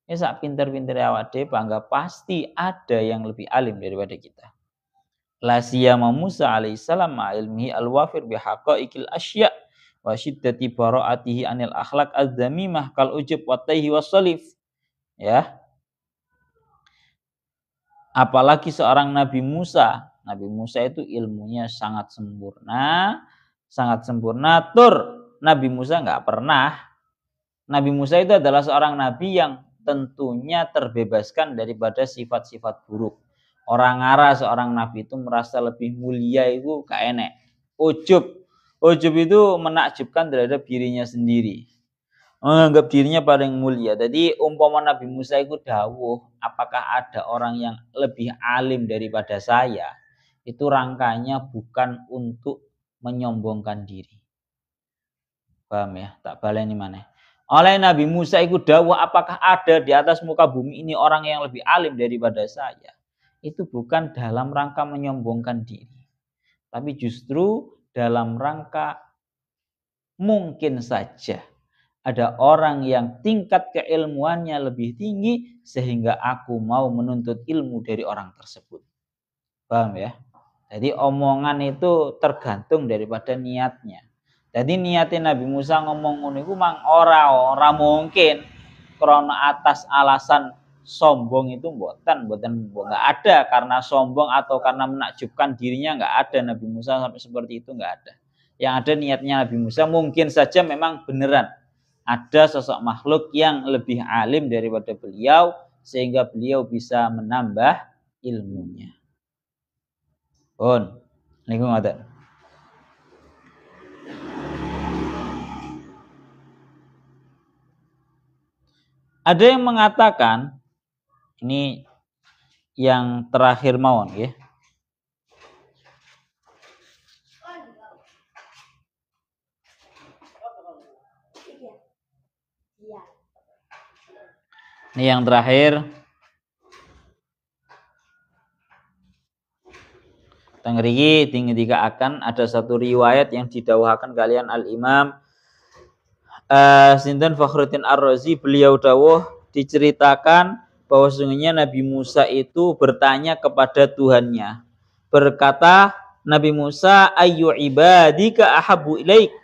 Ya sak pinter-pinter awak dhewe bangga pasti ada yang lebih alim daripada kita. La siyama Musa alaihissalam ma ilmihi al-wafir bi haqaiqil asya' wa syiddati bara'atihi anil akhlaq az-zamimah kal ujub wa tayhi wassalif. Ya. Apalagi seorang Nabi Musa. Nabi Musa itu ilmunya sangat sempurna. Sangat sempurna. Nabi Musa nggak pernah. Nabi Musa itu adalah seorang nabi yang tentunya terbebaskan daripada sifat-sifat buruk. Orang ngara seorang nabi itu merasa lebih mulia itu gak enek. Ujub. Ujub itu menakjubkan terhadap dirinya sendiri. Menganggap dirinya paling mulia. Jadi umpama Nabi Musa itu dawuh, apakah ada orang yang lebih alim daripada saya? Itu rangkanya bukan untuk menyombongkan diri. Paham ya? Tak baleni maneh. Oleh Nabi Musa itu dawuh, apakah ada di atas muka bumi ini orang yang lebih alim daripada saya? Itu bukan dalam rangka menyombongkan diri. Tapi justru dalam rangka mungkin saja ada orang yang tingkat keilmuannya lebih tinggi sehingga aku mau menuntut ilmu dari orang tersebut. Paham ya? Jadi omongan itu tergantung daripada niatnya. Jadi niatnya Nabi Musa ngomong ngono iku mang ora mungkin karena atas alasan sombong itu mboten enggak ada karena sombong atau karena menakjubkan dirinya, enggak ada Nabi Musa sampai seperti itu, enggak ada. Yang ada niatnya Nabi Musa mungkin saja memang beneran ada sosok makhluk yang lebih alim daripada beliau sehingga beliau bisa menambah ilmunya. Niku ngoten. Ada yang mengatakan ini yang terakhir mawon ya. Ini yang terakhir. Tengriki tinggi akan ada satu riwayat yang didawuhaken kalian Al-Imam Sinten Fakhruddin Ar-Razi, beliau dawuh diceritakan bahwa sesungguhnya Nabi Musa itu bertanya kepada Tuhannya. Berkata Nabi Musa, ayyu ibadika ahabbu ilaik?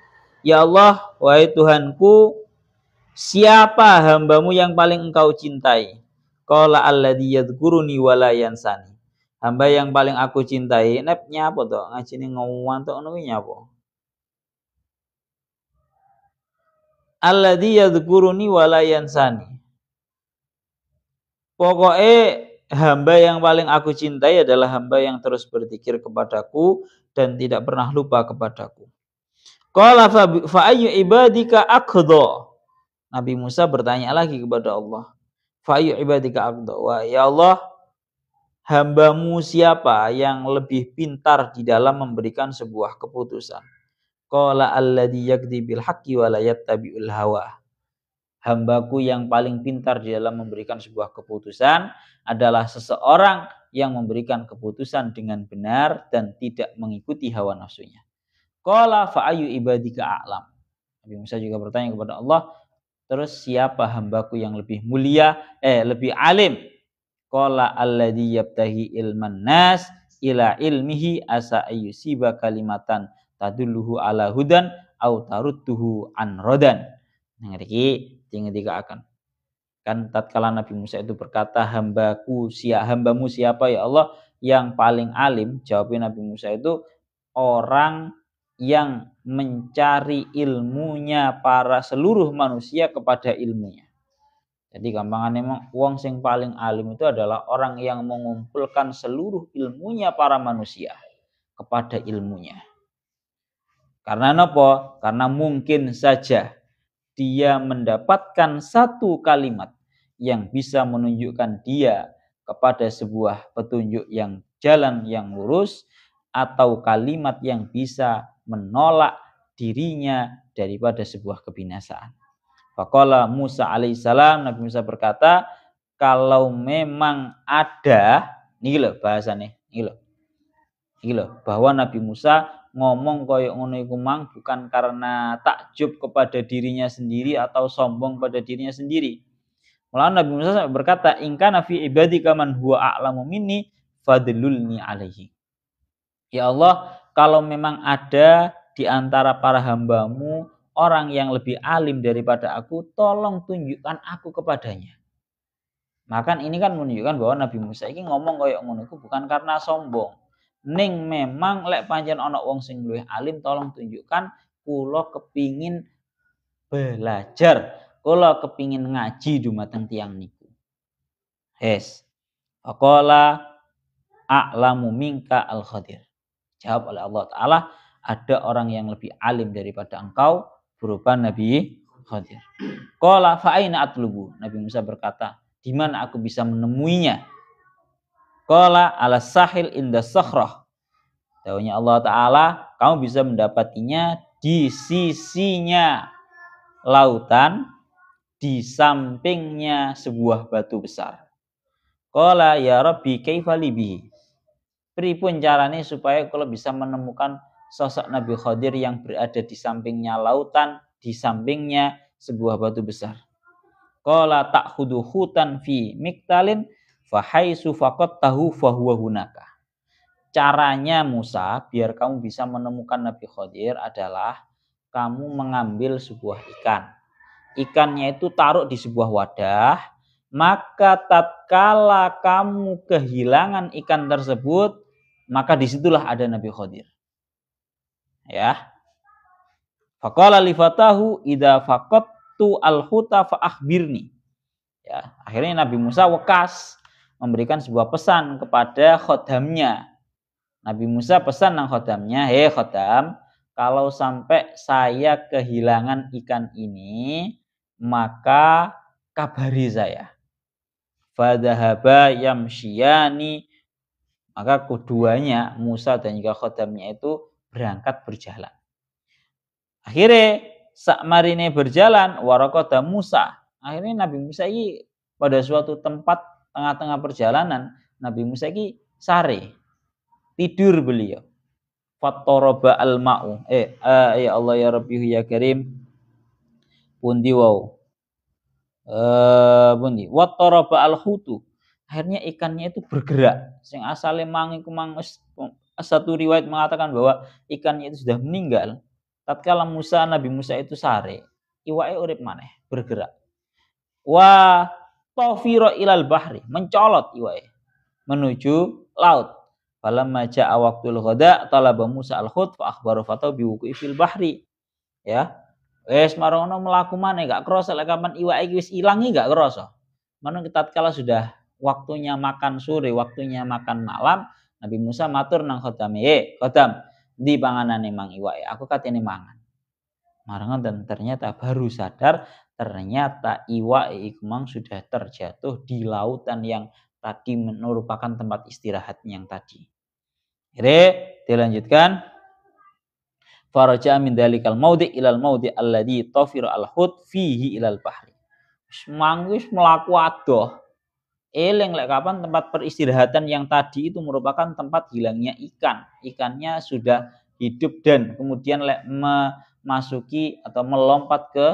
Ya Allah, wahai Tuhanku, siapa hambamu yang paling engkau cintai? Qala alladzi yadhkuruni wa la yansani. Hamba yang paling aku cintai, nep nyapa to? Ngajine ngomong tok ngono nyapa? Alladzi yadhkuruni wa la yansani. Pokoknya hamba yang paling aku cintai adalah hamba yang terus berzikir kepadaku dan tidak pernah lupa kepadaku. Qala fa ayyu ibadika aqdha? Nabi Musa bertanya lagi kepada Allah. Fa ayyu ibadika aqdha? Wah, ya Allah, hambamu siapa yang lebih pintar di dalam memberikan sebuah keputusan? Qala alladzi yaqdi bil haqqi wa la yattabi'ul hawa. Hambaku yang paling pintar di dalam memberikan sebuah keputusan adalah seseorang yang memberikan keputusan dengan benar dan tidak mengikuti hawa nafsunya. Qala fa ayyu ibadika a'lam. Nabi Musa juga bertanya kepada Allah, terus siapa hambaku yang lebih mulia, lebih alim? Qala alladzi yabtahi ilman nas ila ilmihi asa ayyusiba kalimatan tadulluhu ala hudan au tarudduhu an rodan. Nah, iki ketika akan kan tatkala Nabi Musa itu berkata hambamu siapa ya Allah yang paling alim, jawabnya Nabi Musa itu orang yang mencari ilmunya para seluruh manusia kepada ilmunya. Jadi gampangannya emang wong sing paling alim itu adalah orang yang mengumpulkan seluruh ilmunya para manusia kepada ilmunya. Karena apa? Karena mungkin saja dia mendapatkan satu kalimat yang bisa menunjukkan dia kepada sebuah petunjuk yang jalan yang lurus atau kalimat yang bisa menolak dirinya daripada sebuah kebinasaan. Faqala Musa alaihissalam, Nabi Musa berkata, kalau memang ada, ini loh bahasanya, ini loh, bahwa Nabi Musa ngomong koyo ngono iku mang bukan karena takjub kepada dirinya sendiri atau sombong pada dirinya sendiri. Malah Nabi Musa berkata, "In kana fi ibadika man huwa a'lamu minni fadlulni alaihi." Ya Allah, kalau memang ada di antara para hambamu orang yang lebih alim daripada aku, tolong tunjukkan aku kepadanya. Maka ini kan menunjukkan bahwa Nabi Musa ini ngomong koyo ngono iku bukan karena sombong. Ning memang lek pancen ana wong sing luwih alim, tolong tunjukkan, kula kepingin belajar, kula kepingin ngaji dumateng tiyang niku. Yes. Faqala a'lamu minka al-Khadir. Jawab oleh Allah Ta'ala, ada orang yang lebih alim daripada engkau berupa Nabi Khadir. Qala fa aina atlubu? Nabi Musa berkata, di mana aku bisa menemuinya? Qala ala sahil inda sakhrah. Dawuhnya Allah Ta'ala, kamu bisa mendapatinya di sisinya lautan, di sampingnya sebuah batu besar. Qala ya Rabbi kaifa libihi? Pripun carane supaya kalau bisa menemukan sosok Nabi Khadir yang berada di sampingnya lautan, di sampingnya sebuah batu besar. Qala ta'khudhu hutan fi miktalin fa haitsu faqadtahu fa huwa hunaka. Caranya Musa biar kamu bisa menemukan Nabi Khadir adalah kamu mengambil sebuah ikan. Ikannya itu taruh di sebuah wadah, maka tatkala kamu kehilangan ikan tersebut, maka disitulah ada Nabi Khadir. Ya. Faqala li fatahu idza faqadtu al-huta fa akhbirni. Ya, akhirnya Nabi Musa wekas memberikan sebuah pesan kepada khodamnya. Nabi Musa pesan nang khodamnya, "Hei khodam, kalau sampai saya kehilangan ikan ini, maka kabari saya." Fadhahaba yamshiyani, maka keduanya Musa dan juga khodamnya itu berangkat berjalan. Akhirnya sakmarine berjalan warokoda Musa. Akhirnya Nabi Musa ini pada suatu tempat tengah-tengah perjalanan, Nabi Musa ini sare, tidur beliau. Fattoroba al-ma'u. Ya Allah ya Rabbi ya Karim. Pundi wau. Pundi. Wattoroba al-hutu. Akhirnya ikannya itu bergerak. Sing asale mang iku mang satu riwayat mengatakan bahwa ikannya itu sudah meninggal. Tatkala Nabi Musa itu sare, iwake urip maneh, bergerak. Wa tafira ilal bahri, mencolot iwake menuju laut. Falamma ja'a waqtul ghada talaba Musa al-hut fa akhbaru fatau biwuqi fil bahri. Ya. Wis marono mlaku maneh gak krasa lek kapan iwake iki wis ilang iki gak krasa. Manung tatkala sudah waktunya makan sore, waktunya makan malam, Nabi Musa matur nang khodame, khodam, di panganane mang iwake, aku katene mangan. Marangan dan ternyata baru sadar ternyata iwake iku mang sudah terjatuh di lautan yang tadi merupakan tempat istirahatnya yang tadi. Dilanjutkan. Faraja min dalikal maudi ilal maudi alladhi tafiru al-hut fihi ilal bahri. Semangis melaku adoh. Eling lek kapan tempat peristirahatan yang tadi itu merupakan tempat hilangnya ikan. Ikannya sudah hidup dan kemudian lek memasuki atau melompat ke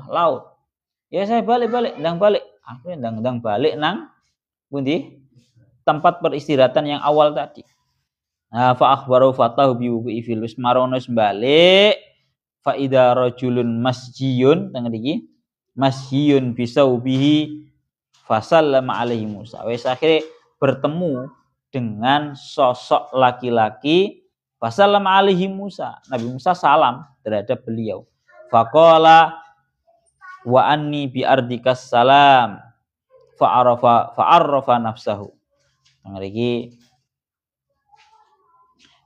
laut. Ya saya balik, ndang balik. Aku ndang balik nang pundi? Tempat peristirahatan yang awal tadi. Nah, fa akhbaru fatahu bi wuqi fil maronos balik fa idza rajulun masjiyun teng iki masjiyun bisaubihi fasallama alaihi Musa. Wes akhirnya bertemu dengan sosok laki-laki fasallama alaihi Musa. Nabi Musa salam terhadap beliau. Faqala wa anni bi ardikas salam fa'arafa nafsahu. Ngriki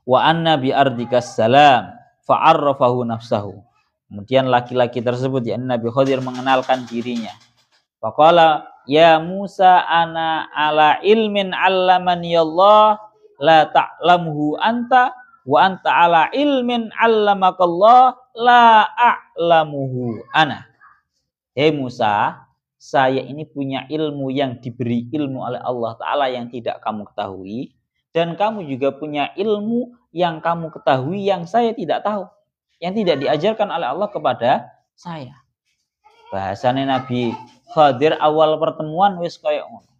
wa anna bi ardikas salam fa'arrafahu nafsahu. Kemudian laki-laki tersebut yakni Nabi Khadir mengenalkan dirinya. Faqala ya Musa ana ala ilmin 'allamani Allah la ta'lamuhu anta wa anta ala ilmin 'allamakallah la a'lamuhu ana. Hei Musa, saya ini punya ilmu yang diberi ilmu oleh Allah Ta'ala yang tidak kamu ketahui. Dan kamu juga punya ilmu yang kamu ketahui yang saya tidak tahu. Yang tidak diajarkan oleh Allah kepada saya. Bahasanya Nabi Khadir awal pertemuan wis koyo ngono.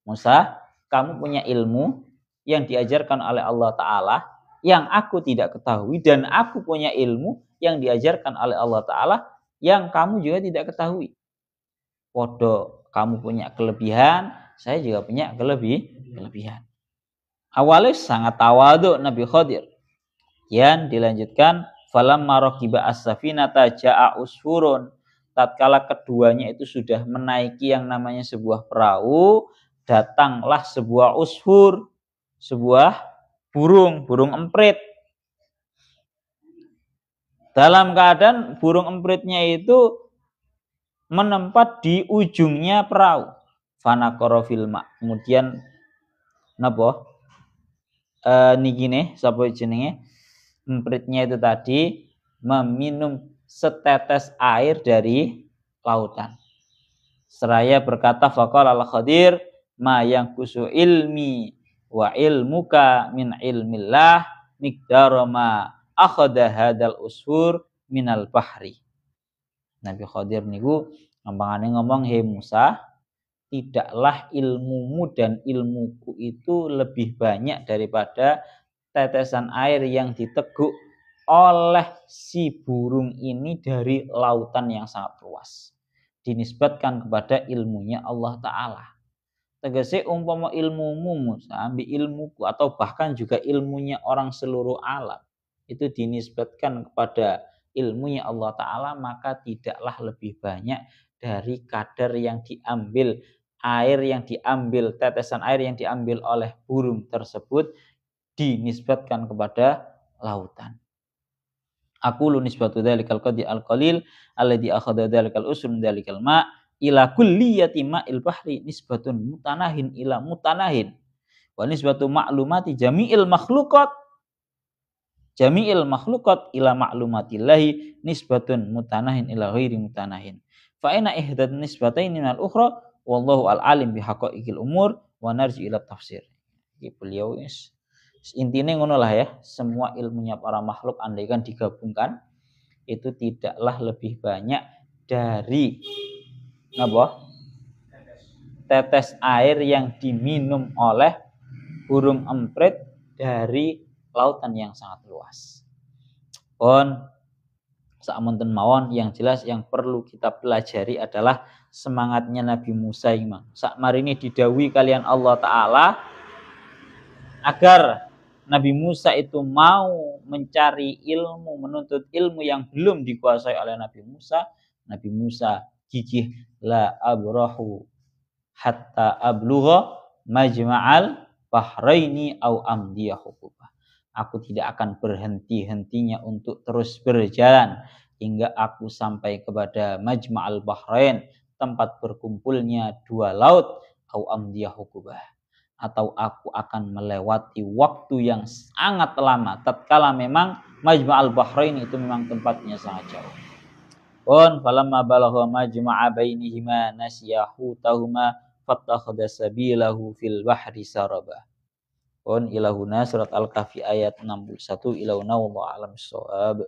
Musa, kamu punya ilmu yang diajarkan oleh Allah Ta'ala yang aku tidak ketahui. Dan aku punya ilmu yang diajarkan oleh Allah Ta'ala yang kamu juga tidak ketahui. Podo kamu punya kelebihan, saya juga punya kelebihan. Awalnya sangat tawadhu Nabi Khadir. Kemudian dilanjutkan, falamma raqiba as-safinata ja'a usfurun. Tatkala keduanya itu sudah menaiki yang namanya sebuah perahu, datanglah sebuah usfur, sebuah burung emprit. Dalam keadaan burung empritnya itu menempat di ujungnya perahu. Fanaqara fil ma. Kemudian napa? Niki nih sapa jenenge? Empritnya itu tadi meminum setetes air dari lautan. Seraya berkata faqala al-Khadir ma yanqusu ilmi wa ilmuka min ilmillah miqdara ma akhadha hadal usfur minal bahri. Nabi Khadir niku ngomong hei Musa, tidaklah ilmumu dan ilmuku itu lebih banyak daripada tetesan air yang diteguk oleh si burung ini dari lautan yang sangat luas. Dinisbatkan kepada ilmunya Allah Ta'ala. Tegese umpama ilmumu Musa, ambil ilmuku atau bahkan juga ilmunya orang seluruh alam itu dinisbatkan kepada ilmunya Allah Ta'ala, maka tidaklah lebih banyak dari kadar yang diambil air yang diambil, tetesan air yang diambil oleh burung tersebut dinisbatkan kepada lautan. Aku lu nisbatu dzalikal qadi al-qalil alladhi akhadha dzalikal usul dzalikal ma ila kulliyati ma'il bahri nisbatun mutanahin ila mutanahin wa nisbatu ma'lumati jami'il makhluqat ila ma'lumatillahi nisbatun mutanahin ila ghairi mutanahin fa ina ihdad nisbataini minal ukhra wallahu al-alim bihaqaiqil umur wa narji ila tafsir. Iki beliau intinya ngono lah ya, semua ilmunya para makhluk andaikan digabungkan itu tidaklah lebih banyak dari apa? Tetes air yang diminum oleh burung emprit dari lautan yang sangat luas. Pun samunten mawon, yang jelas yang perlu kita pelajari adalah semangatnya Nabi Musa imang. Sakmarini didhawuhi kalian Allah Ta'ala agar Nabi Musa itu mau mencari ilmu, menuntut ilmu yang belum dikuasai oleh Nabi Musa. Nabi Musa gigih, la abrahu hatta ablugha majma'al bahraini au amdiya hukubah. Aku tidak akan berhenti-hentinya untuk terus berjalan hingga aku sampai kepada majma'al bahrain, tempat berkumpulnya dua laut, au amdiya hukubah, atau aku akan melewati waktu yang sangat lama tatkala memang majma'al bahrain itu memang tempatnya sangat jauh. Pun falamma balagha majma'a bainihima nasiyahu tahuma fattakhadha sabilahu fil bahri saraba. Pun ilahuna surat Al-Kahfi ayat 61 ilahuna wallahu a'lam bissawab.